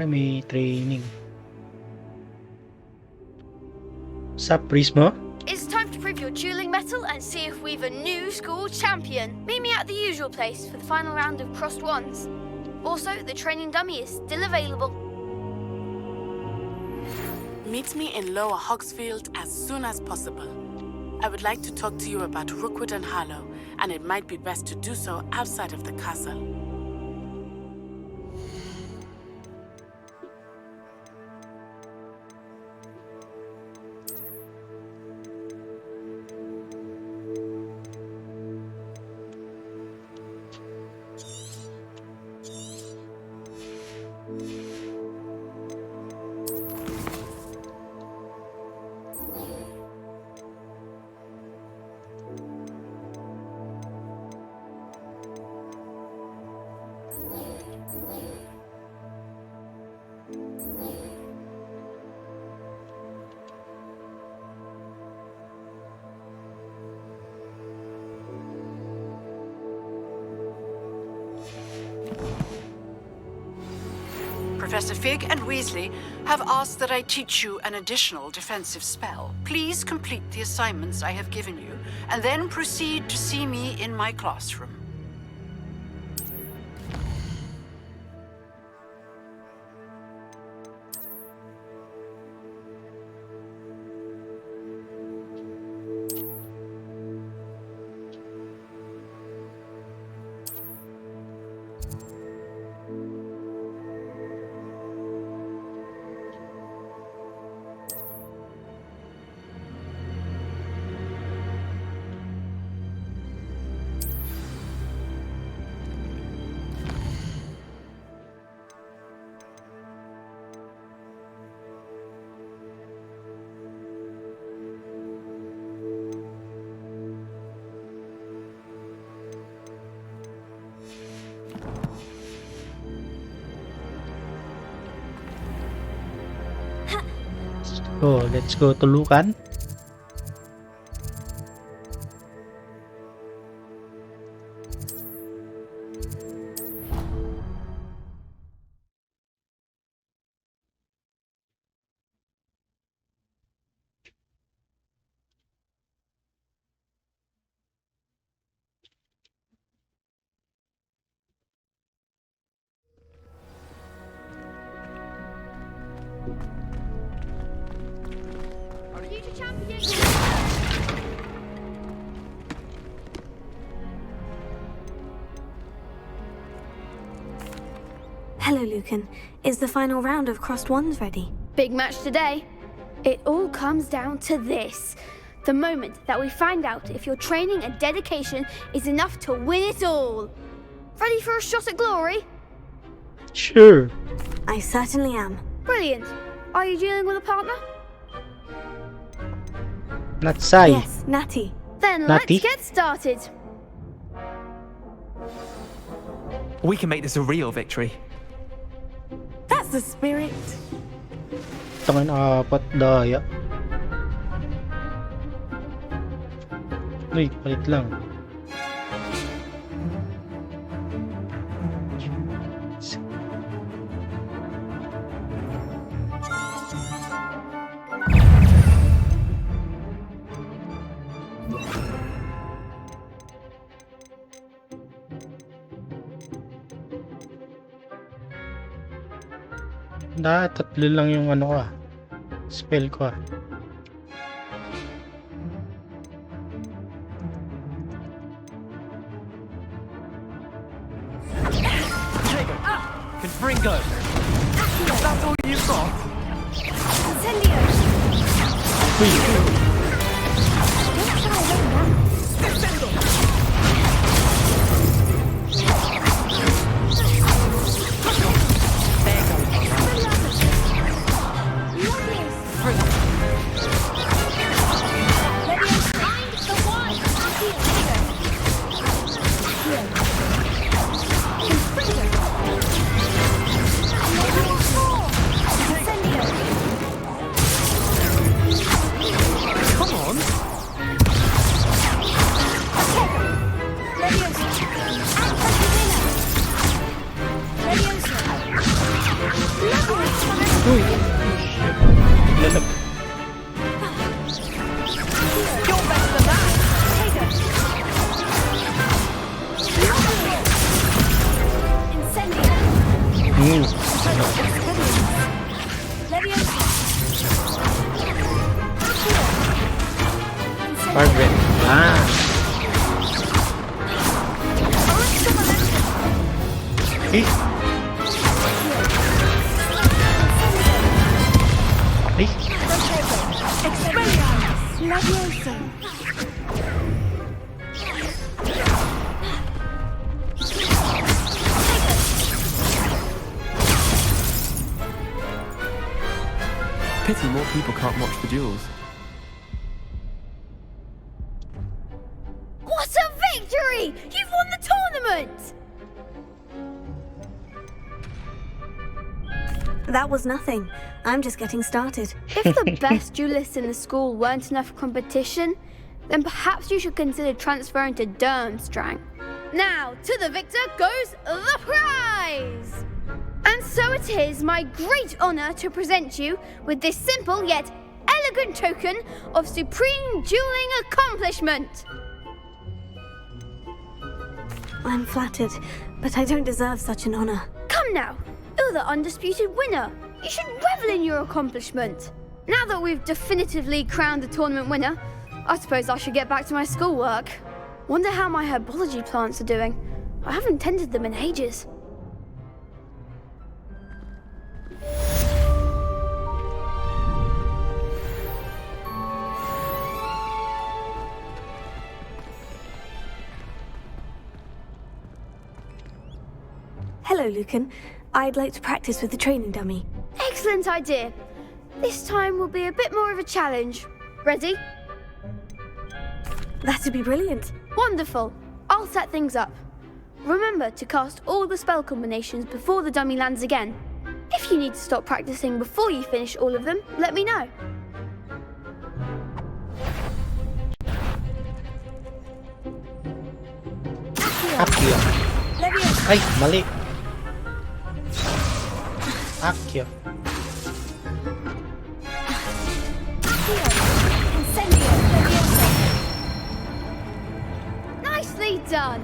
May training. Sup, Prismo? It's time to prove your dueling mettle and see if we've a new school champion. Meet me at the usual place for the final round of crossed wands. Also, the training dummy is still available. Meet me in Lower Hogsfield as soon as possible. I would like to talk to you about Rookwood and Harlow, and it might be best to do so outside of the castle. Professor Fig and Weasley have asked that I teach you an additional defensive spell. Please complete the assignments I have given you, and then proceed to see me in my classroom. Oh, let's go tulukan. Hello, Lucan. Is the final round of Crossed Wands ready? Big match today. It all comes down to this. The moment that we find out if your training and dedication is enough to win it all. Ready for a shot at glory? Sure. I certainly am. Brilliant. Are you dealing with a partner? Not Sai. Yes, Natty. Then Natty? let's get started. We can make this a real victory. That's the spirit. Tangin apat daya. Uy, palit lang. Tatlo lang yung ano ko spell ko Confringo! That's all you've got? Incendio! Margaret. Eh? Pity more people can't watch the duels. What a victory! You've won the tournament! That was nothing. I'm just getting started. If the best duelists in the school weren't enough for competition, then perhaps you should consider transferring to Durmstrang. Now, to the victor goes the prize! And so it is my great honor to present you with this simple yet elegant token of supreme dueling accomplishment. I'm flattered, but I don't deserve such an honor. Come now, you're the undisputed winner. You should revel in your accomplishment. Now that we've definitively crowned the tournament winner, I suppose I should get back to my schoolwork. Wonder how my herbology plants are doing. I haven't tended them in ages. Hello, Lucan. I'd like to practice with the training dummy. Excellent idea. This time will be a bit more of a challenge. Ready? That'd be brilliant. Wonderful. I'll set things up. Remember to cast all the spell combinations before the dummy lands again. If you need to stop practicing before you finish all of them, let me know. Akio. Ay, mali. Akio. Nicely done.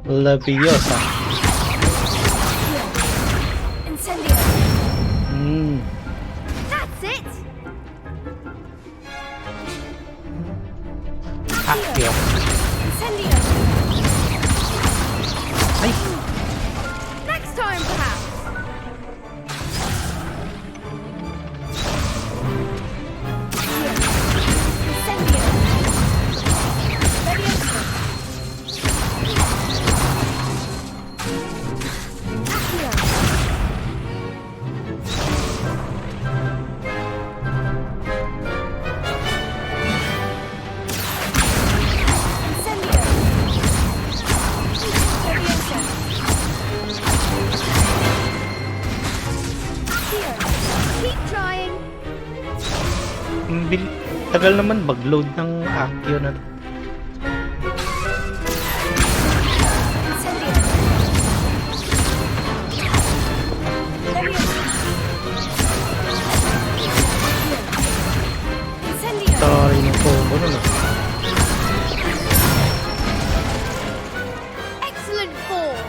Leviosa. Incendio. Hmm. That's it. Accio. Ay! Next time, perhaps. Keep trying. Tagal naman mag-load ng Accio na to. Sorry ng combo nun ah. Excellent form.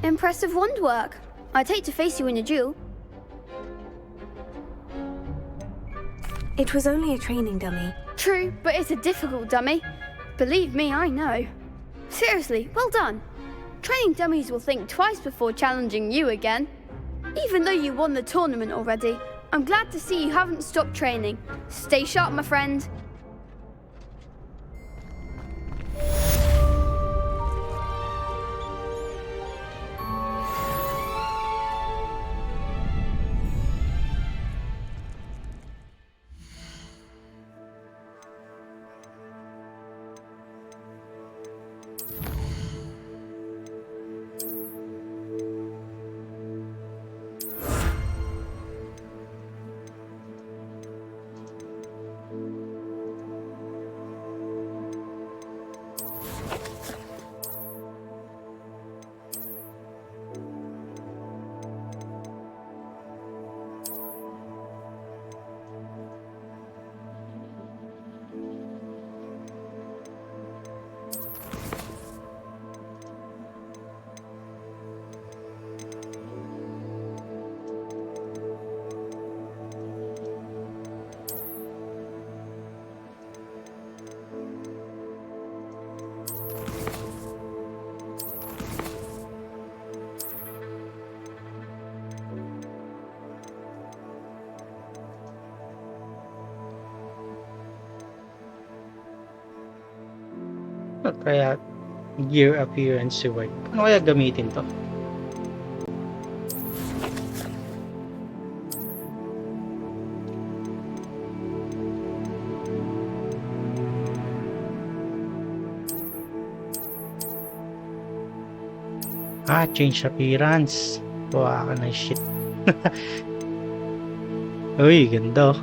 Impressive wand work. I'd hate to face you in a duel. It was only a training dummy. True, but it's a difficult dummy. Believe me, I know. Seriously, well done. Training dummies will think twice before challenging you again. Even though you won the tournament already, I'm glad to see you haven't stopped training. Stay sharp, my friend. Kaya gear appearance work. Ano kaya gamitin to? Change appearance. Kuha ka ng shit. Uy, ganda.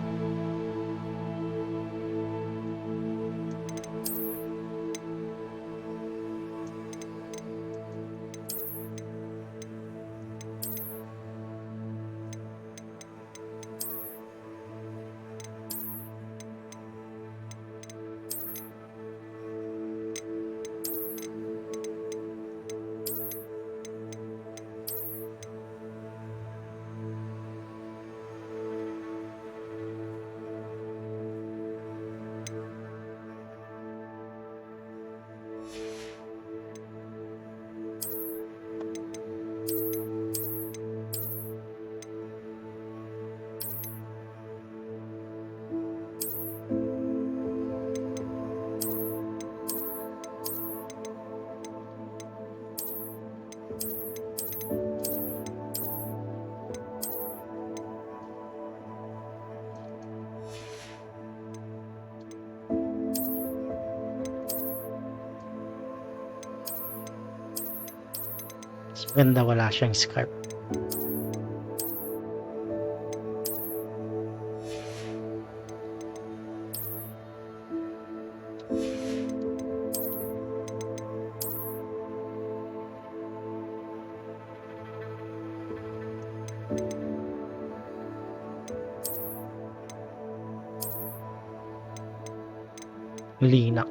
Ganda, wala siyang scarf. Lilak.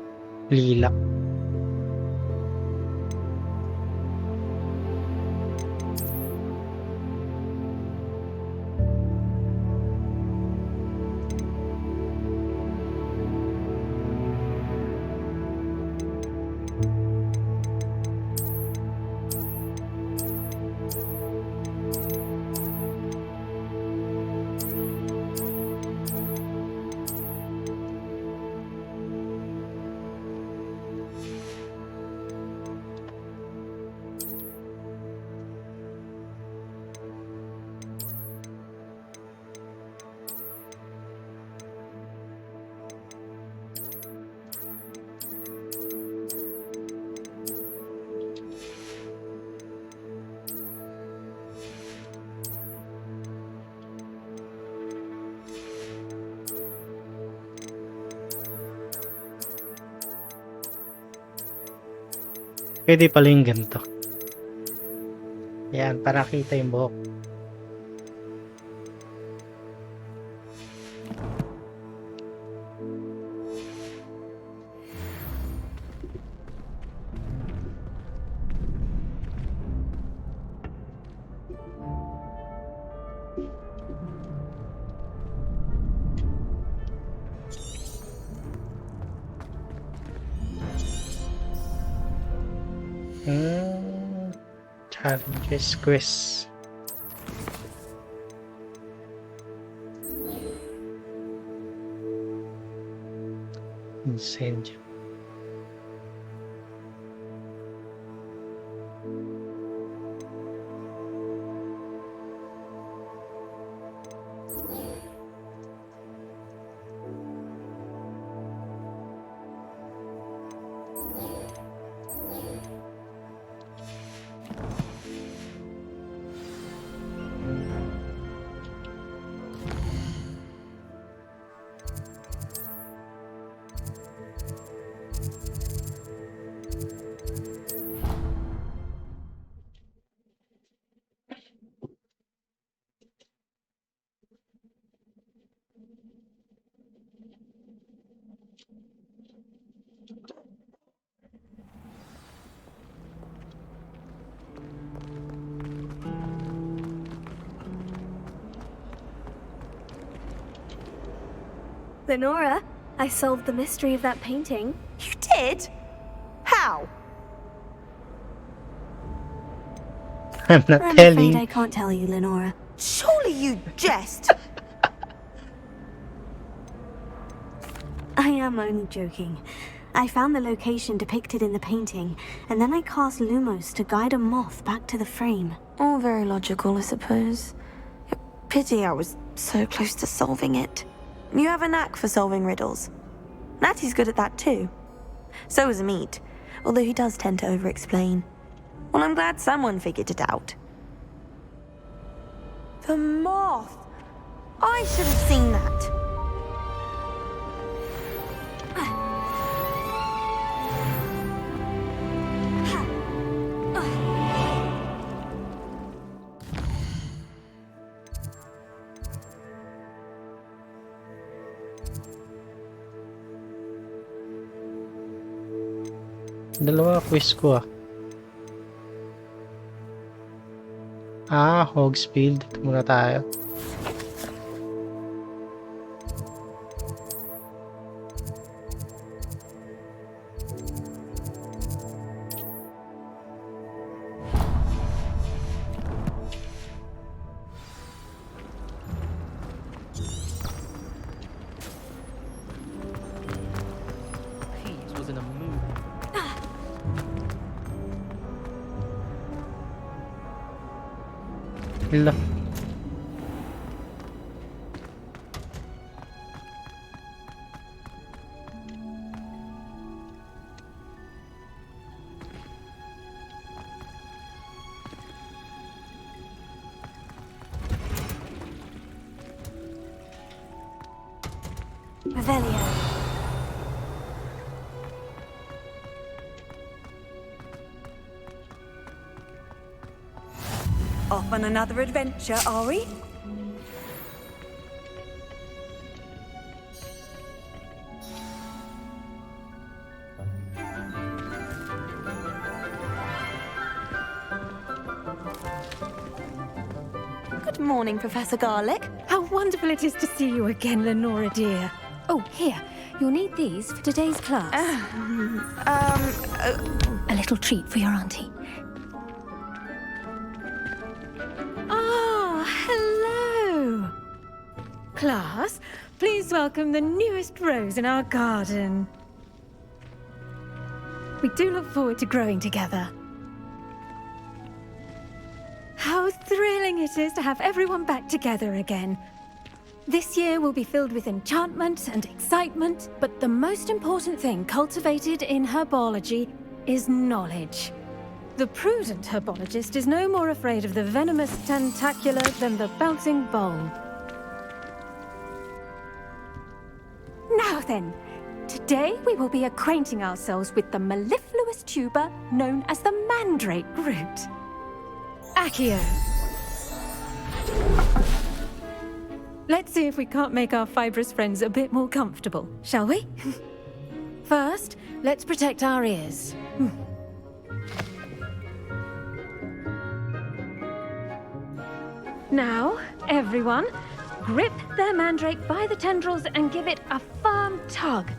Pwede pala yung ganito. Yan, para kita yung buhok. Challenges quiz. Incendio. Lenora, I solved the mystery of that painting. You did? How? I'm not I'm telling. afraid I can't tell you, Lenora. Surely you jest. I am only joking. I found the location depicted in the painting, and then I cast Lumos to guide a moth back to the frame. All very logical, I suppose. Pity I was so close to solving it. You have a knack for solving riddles. Natty's good at that too. So is Amit, although he does tend to over-explain. Well, I'm glad someone figured it out. The moth! I should have seen that. Dalawa quiz ko Hogsfield. Dito muna tayo. Peeves was in a mood. Hala. Revelio. Off on another adventure, are we? Good morning, Professor Garlick. How wonderful it is to see you again, Lenora dear. Oh, here. You'll need these for today's class. A little treat for your auntie. Ah, hello. Class, please welcome the newest rose in our garden. We do look forward to growing together. How thrilling it is to have everyone back together again. This year will be filled with enchantment and excitement, but the most important thing cultivated in herbology is knowledge. The prudent herbologist is no more afraid of the venomous tentacula than the bouncing bulb. Now then, today we will be acquainting ourselves with the mellifluous continuous tuber known as the mandrake root. Accio. Let's see if we can't make our fibrous friends a bit more comfortable, shall we? First, let's protect our ears. Now, everyone, grip their mandrake by the tendrils and give it a firm tug.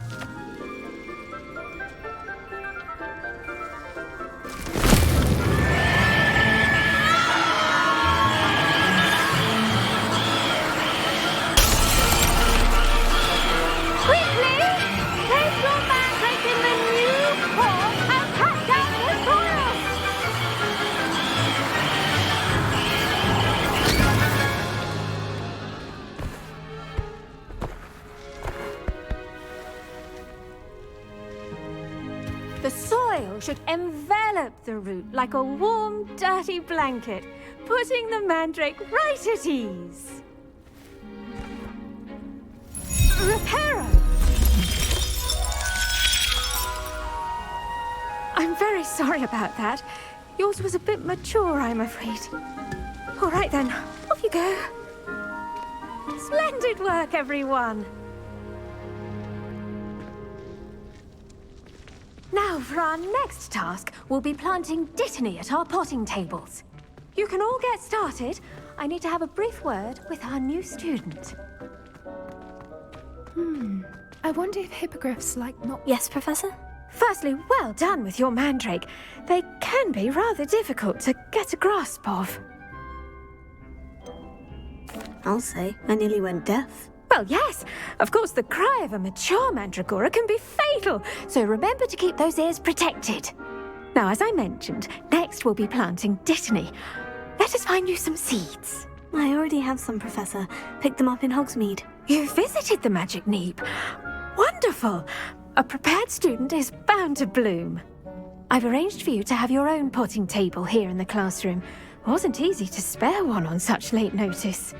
The soil should envelop the root like a warm, dirty blanket, putting the mandrake right at ease. Reparo! I'm very sorry about that. Yours was a bit mature, I'm afraid. All right then, off you go. Splendid work, everyone! Now, for our next task, we'll be planting dittany at our potting tables. You can all get started. I need to have a brief word with our new student. I wonder if hippogriffs like not... Yes, Professor? Firstly, well done with your mandrake. They can be rather difficult to get a grasp of. I'll say, I nearly went deaf. Well, yes. Of course, the cry of a mature mandragora can be fatal, so remember to keep those ears protected. Now, as I mentioned, next we'll be planting dittany. Let us find you some seeds. I already have some, Professor. Picked them up in Hogsmeade. You visited the Magic Neep. Wonderful. A prepared student is bound to bloom. I've arranged for you to have your own potting table here in the classroom. Wasn't easy to spare one on such late notice.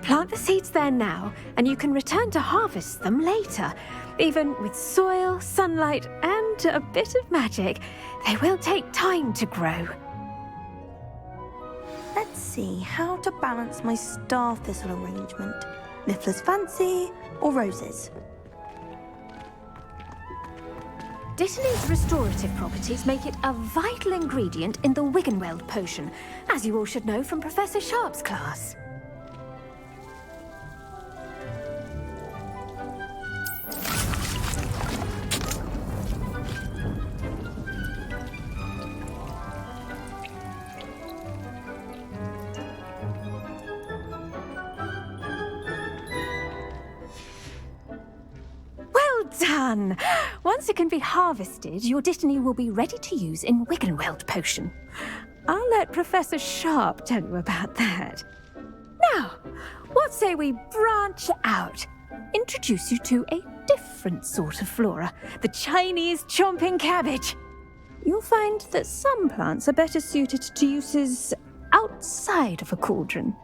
Plant the seeds there now, and you can return to harvest them later. Even with soil, sunlight, and a bit of magic, they will take time to grow. Let's see how to balance my star thistle arrangement. Niffler's fancy or roses? Dittany's restorative properties make it a vital ingredient in the Wiggenweld potion, as you all should know from Professor Sharp's class. Done! Once it can be harvested, your dittany will be ready to use in Wiggenweld potion. I'll let Professor Sharp tell you about that. Now, what say we branch out? Introduce you to a different sort of flora, the Chinese chomping cabbage. You'll find that some plants are better suited to uses outside of a cauldron.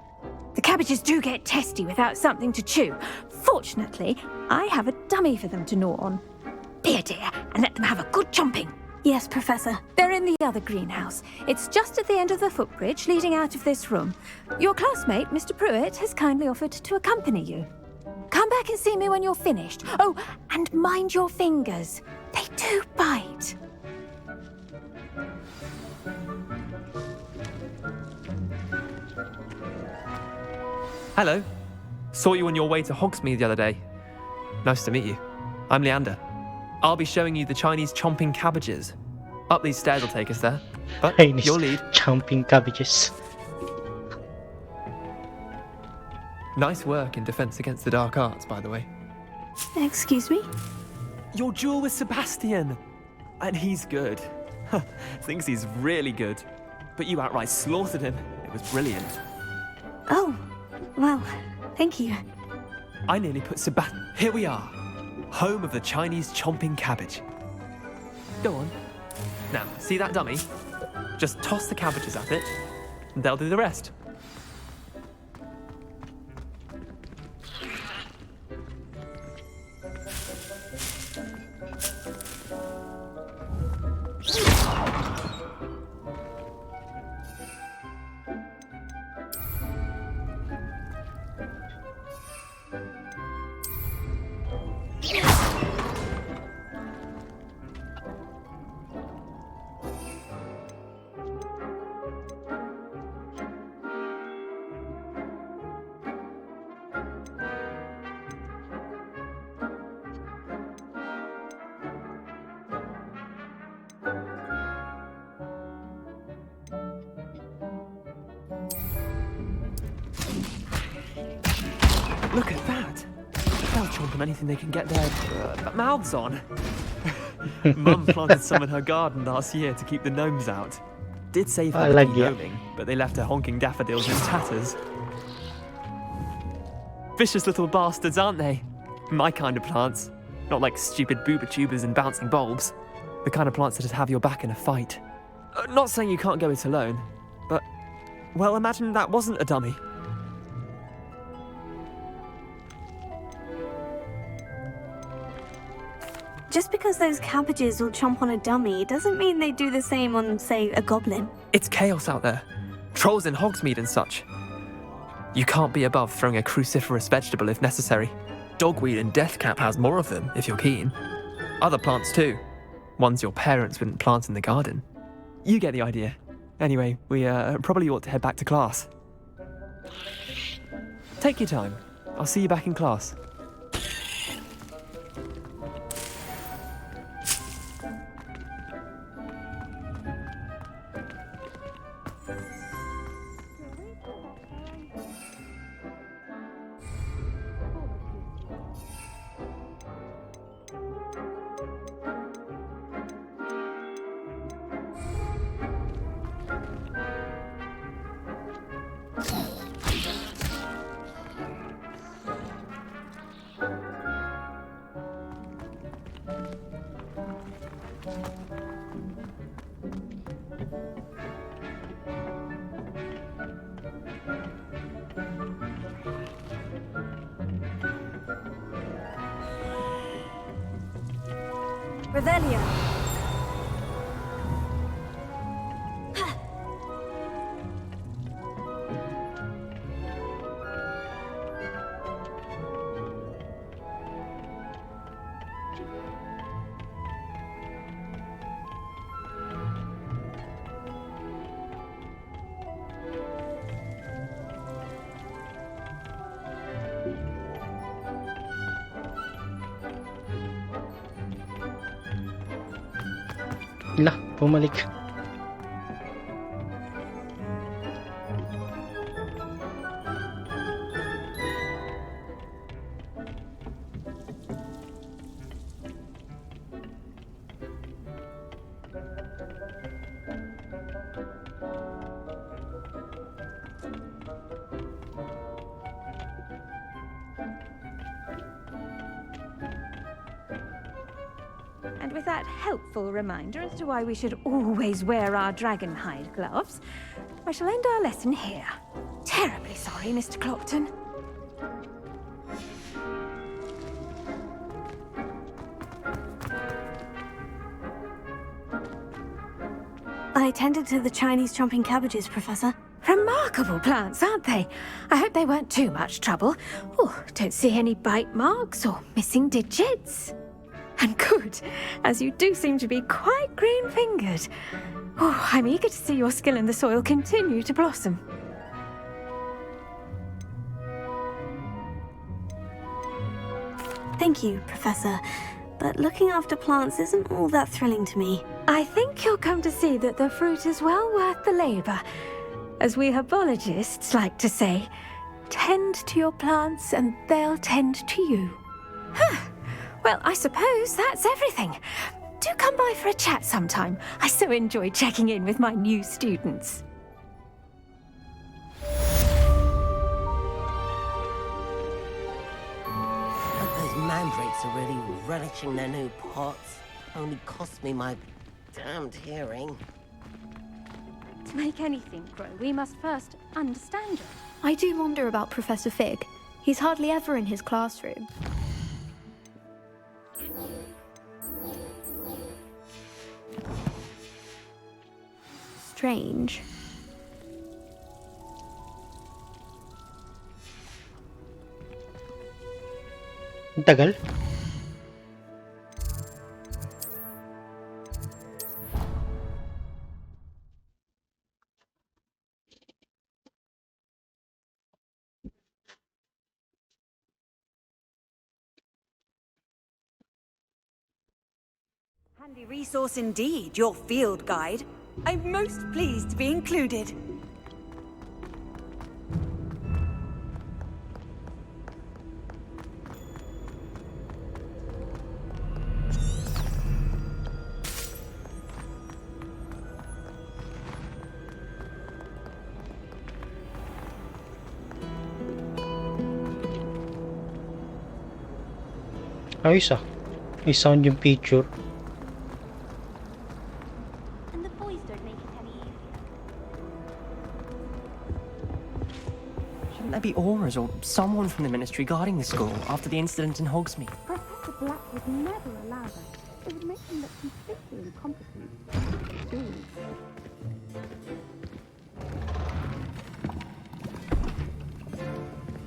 The cabbages do get testy without something to chew. Fortunately, I have a dummy for them to gnaw on. Be a dear and let them have a good chomping. Yes, Professor. They're in the other greenhouse. It's just at the end of the footbridge leading out of this room. Your classmate, Mr. Pruitt, has kindly offered to accompany you. Come back and see me when you're finished. Oh, and mind your fingers. They do bite. Hello. Saw you on your way to Hogsmeade the other day. Nice to meet you. I'm Leander. I'll be showing you the Chinese chomping cabbages. Up these stairs will take us there. But Chinese your lead. chomping cabbages. Nice work in defense against the dark arts, by the way. Excuse me? Your duel with Sebastian. And he's good. Thinks he's really good. But you outright slaughtered him. It was brilliant. Oh, well, thank you. I nearly put Sebastian... Here we are. Home of the Chinese chomping cabbage. Go on. Now, see that dummy? Just toss the cabbages at it, and they'll do the rest. chomp on anything they can get their mouths on. Mum planted some in her garden last year to keep the gnomes out. Did save her like gnoming, but they left her honking daffodils in tatters. Vicious little bastards, aren't they? My kind of plants. Not like stupid booba tubers and bouncing bulbs. The kind of plants that'd have your back in a fight. Not saying you can't go it alone, but, well, imagine that wasn't a dummy. Just because those cabbages will chomp on a dummy doesn't mean they do the same on, say, a goblin. It's chaos out there. Trolls in Hogsmeade and such. You can't be above throwing a cruciferous vegetable if necessary. Dogweed and deathcap has more of them, if you're keen. Other plants too. Ones your parents wouldn't plant in the garden. You get the idea. Anyway, we probably ought to head back to class. Take your time. I'll see you back in class. Revelio. Lah, bumalik. And with that helpful reminder as to why we should always wear our dragon hide gloves, I shall end our lesson here. Terribly sorry, Mr. Clopton. I tended to the Chinese chomping cabbages, Professor. Remarkable plants, aren't they? I hope they weren't too much trouble. Oh, don't see any bite marks or missing digits. And good, as you do seem to be quite green-fingered. Oh, I'm eager to see your skill in the soil continue to blossom. Thank you, Professor. But looking after plants isn't all that thrilling to me. I think you'll come to see that the fruit is well worth the labor. As we herbologists like to say, tend to your plants and they'll tend to you. Well, I suppose that's everything. Do come by for a chat sometime. I so enjoy checking in with my new students. Those mandrakes are really relishing their new pots. Only cost me my damned hearing. To make anything grow, we must first understand it. I do wonder about Professor Fig. He's hardly ever in his classroom. Strange. Ang tagal. Handy resource indeed, your field guide. I'm most pleased to be included. Ayos ah. May sound yung picture. And the boys don't make it any easier. Shouldn't there be aurors or someone from the ministry guarding the school after the incident in Hogsmeade? Professor Black would never allow that. It would make him look completely incompetent.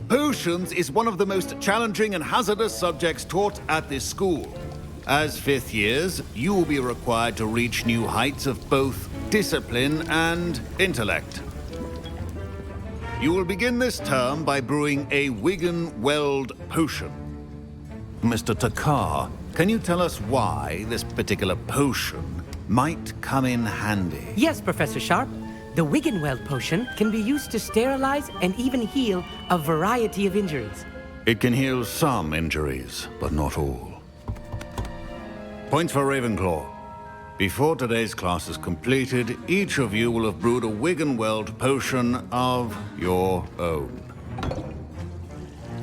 Potions is one of the most challenging and hazardous subjects taught at this school. As fifth years, you will be required to reach new heights of both discipline and intellect. You will begin this term by brewing a Wiggenweld potion. Mr. Takar, can you tell us why this particular potion might come in handy? Yes, Professor Sharp. The Wiggenweld potion can be used to sterilize and even heal a variety of injuries. It can heal some injuries, but not all. Points for Ravenclaw. Before today's class is completed, each of you will have brewed a Wiggenweld potion of your own.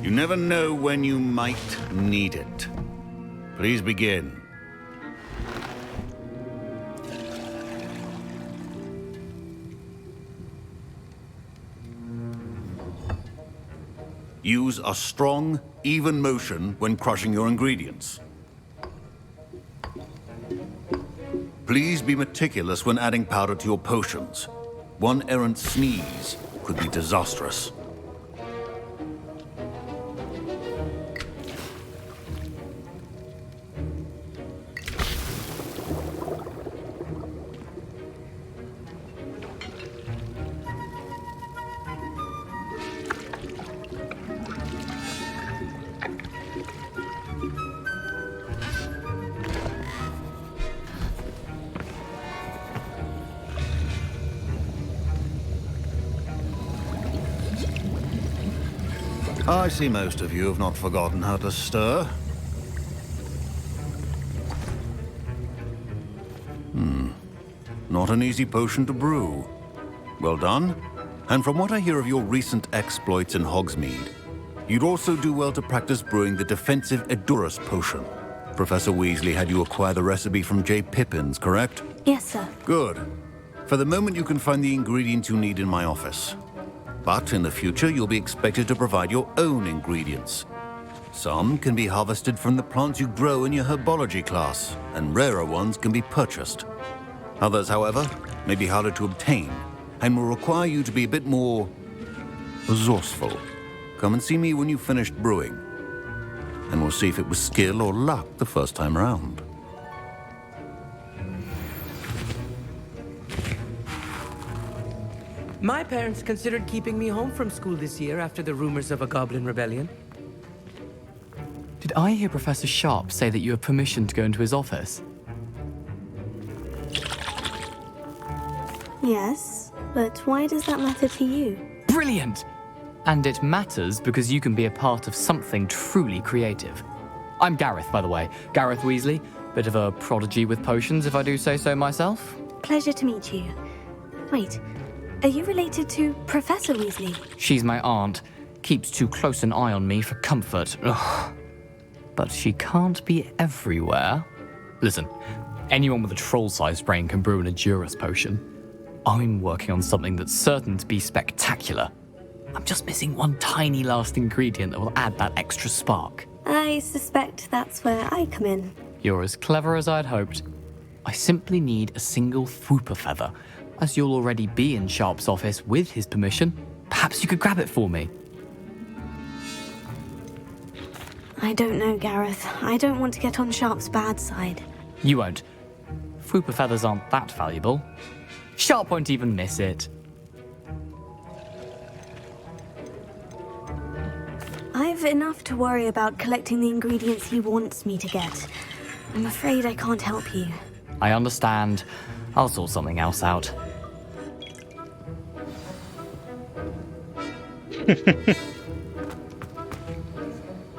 You never know when you might need it. Please begin. Use a strong, even motion when crushing your ingredients. Please be meticulous when adding powder to your potions. One errant sneeze could be disastrous. I see most of you have not forgotten how to stir. Not an easy potion to brew. Well done. And from what I hear of your recent exploits in Hogsmeade, you'd also do well to practice brewing the defensive Edurus potion. Professor Weasley had you acquire the recipe from J. Pippins, correct? Yes, sir. Good. For the moment, you can find the ingredients you need in my office. But in the future, you'll be expected to provide your own ingredients. Some can be harvested from the plants you grow in your herbology class, and rarer ones can be purchased. Others, however, may be harder to obtain, and will require you to be a bit more resourceful. Come and see me when you've finished brewing, and we'll see if it was skill or luck the first time around. My parents considered keeping me home from school this year after the rumors of a goblin rebellion. Did I hear Professor Sharp say that you have permission to go into his office? Yes, but why does that matter to you? Brilliant! And it matters because you can be a part of something truly creative. I'm Gareth, by the way. Gareth Weasley. Bit of a prodigy with potions, if I do say so myself. Pleasure to meet you. Wait, are you related to Professor Weasley? She's my aunt. Keeps too close an eye on me for comfort. Ugh. But she can't be everywhere. Listen, anyone with a troll-sized brain can brew an Edurus potion. I'm working on something that's certain to be spectacular. I'm just missing one tiny last ingredient that will add that extra spark. I suspect that's where I come in. You're as clever as I'd hoped. I simply need a single Fwooper feather. As you'll already be in Sharp's office with his permission, perhaps you could grab it for me. I don't know, Gareth. I don't want to get on Sharp's bad side. You won't. Fwooper feathers aren't that valuable. Sharp won't even miss it. I've enough to worry about collecting the ingredients he wants me to get. I'm afraid I can't help you. I understand. I'll sort something else out.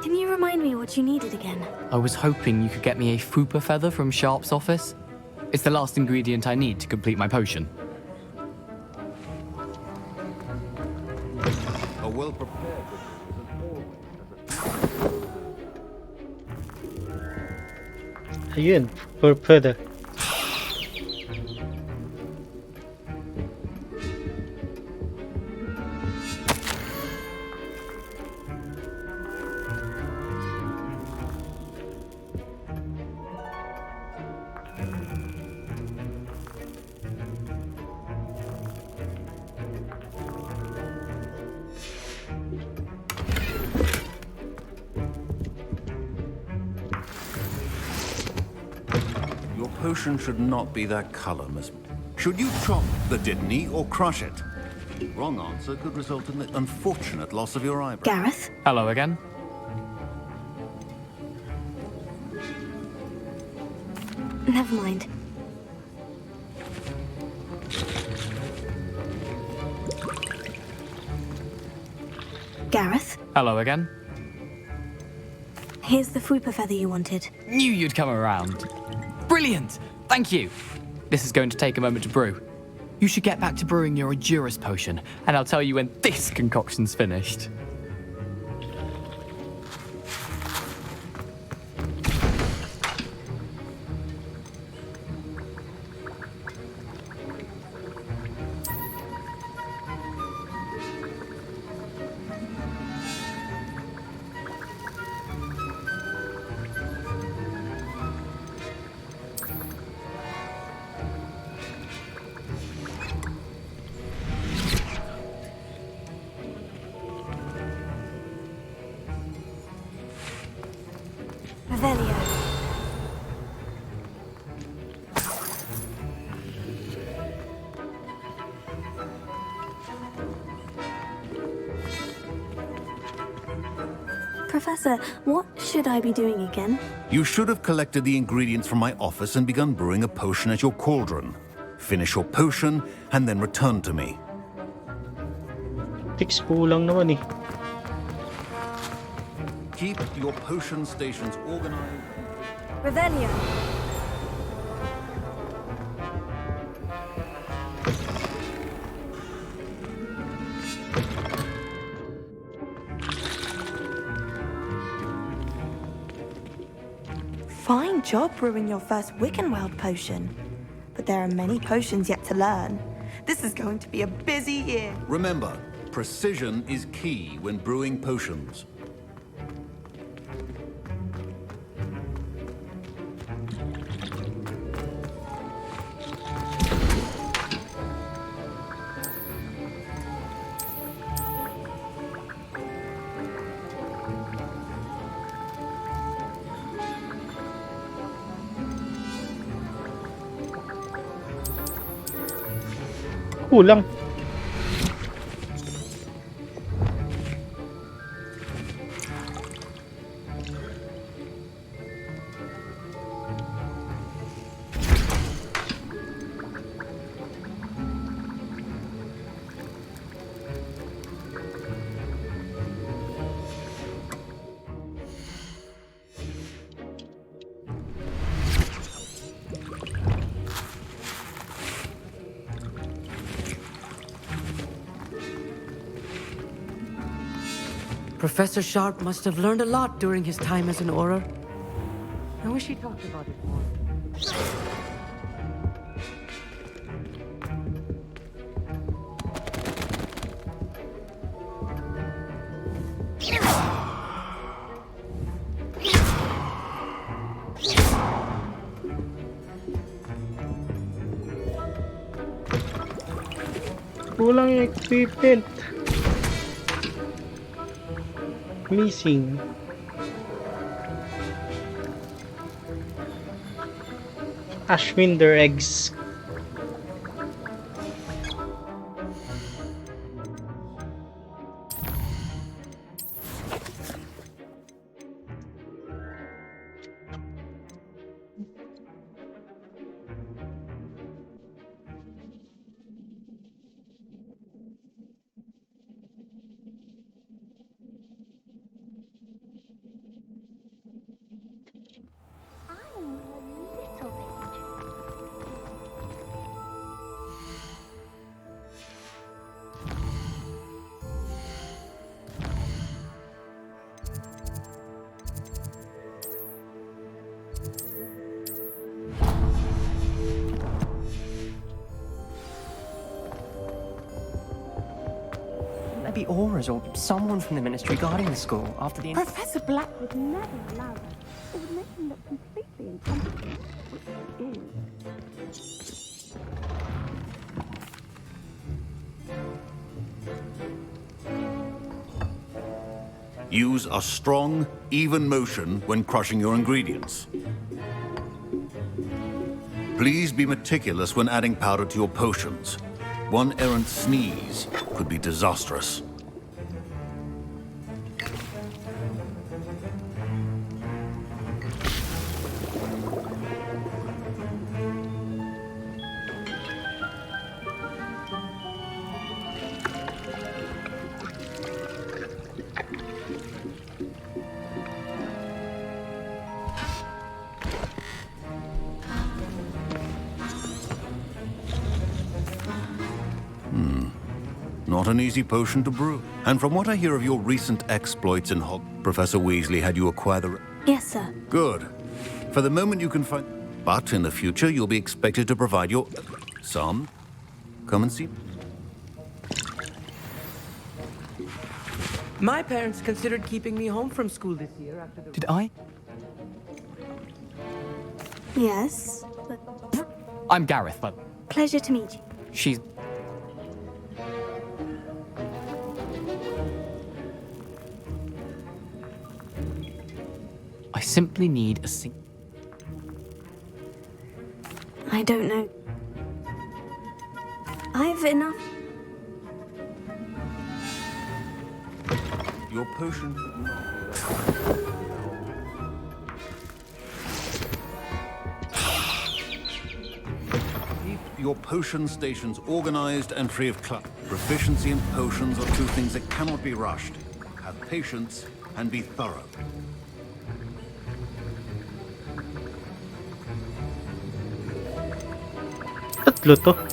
Can you remind me what you needed again? I was hoping you could get me a Fwooper feather from Sharp's office. It's the last ingredient I need to complete my potion. A well-prepared Ayun, further. Your potion should not be that color, Miss. Should you chop the Dittany or crush it? The wrong answer could result in the unfortunate loss of your eyebrow. Gareth? Hello again. Never mind. Gareth? Hello again. Here's the Fupa feather you wanted. Knew you'd come around. Brilliant! Thank you. This is going to take a moment to brew. You should get back to brewing your Endurus potion, and I'll tell you when this concoction's finished. Revelio. Professor, what should I be doing again? You should have collected the ingredients from my office and begun brewing a potion at your cauldron. Finish your potion and then return to me. Tix, kulang naman eh. Keep your potion stations organized. Revelio. Fine job brewing your first Wiccanweld potion. But there are many potions yet to learn. This is going to be a busy year. Remember, precision is key when brewing potions. Kulang. Professor Sharp must have learned a lot during his time as an Auror. I wish he talked about it more. Kulang yung equipment. Missing. Ashwinder eggs. be auras or someone from the ministry guarding the school after the... Professor Black would never allow that. It would make him look completely incompetent. Which is... Use a strong, even motion when crushing your ingredients. Please be meticulous when adding powder to your potions. One errant sneeze could be disastrous. Not an easy potion to brew. And from what I hear of your recent exploits in Professor Weasley had you acquire the... Yes, sir. Good. For the moment you can find... But in the future, you'll be expected to provide your... Some. Come and see. My parents considered keeping me home from school this year after the... Did I? Yes, but... I'm Gareth, but Pleasure to meet you. she's... I simply need a I don't know. I've enough. Your potion... Keep your potion stations organized and free of clutter. Proficiency in potions are two things that cannot be rushed. Have patience and be thorough. Tatlo to.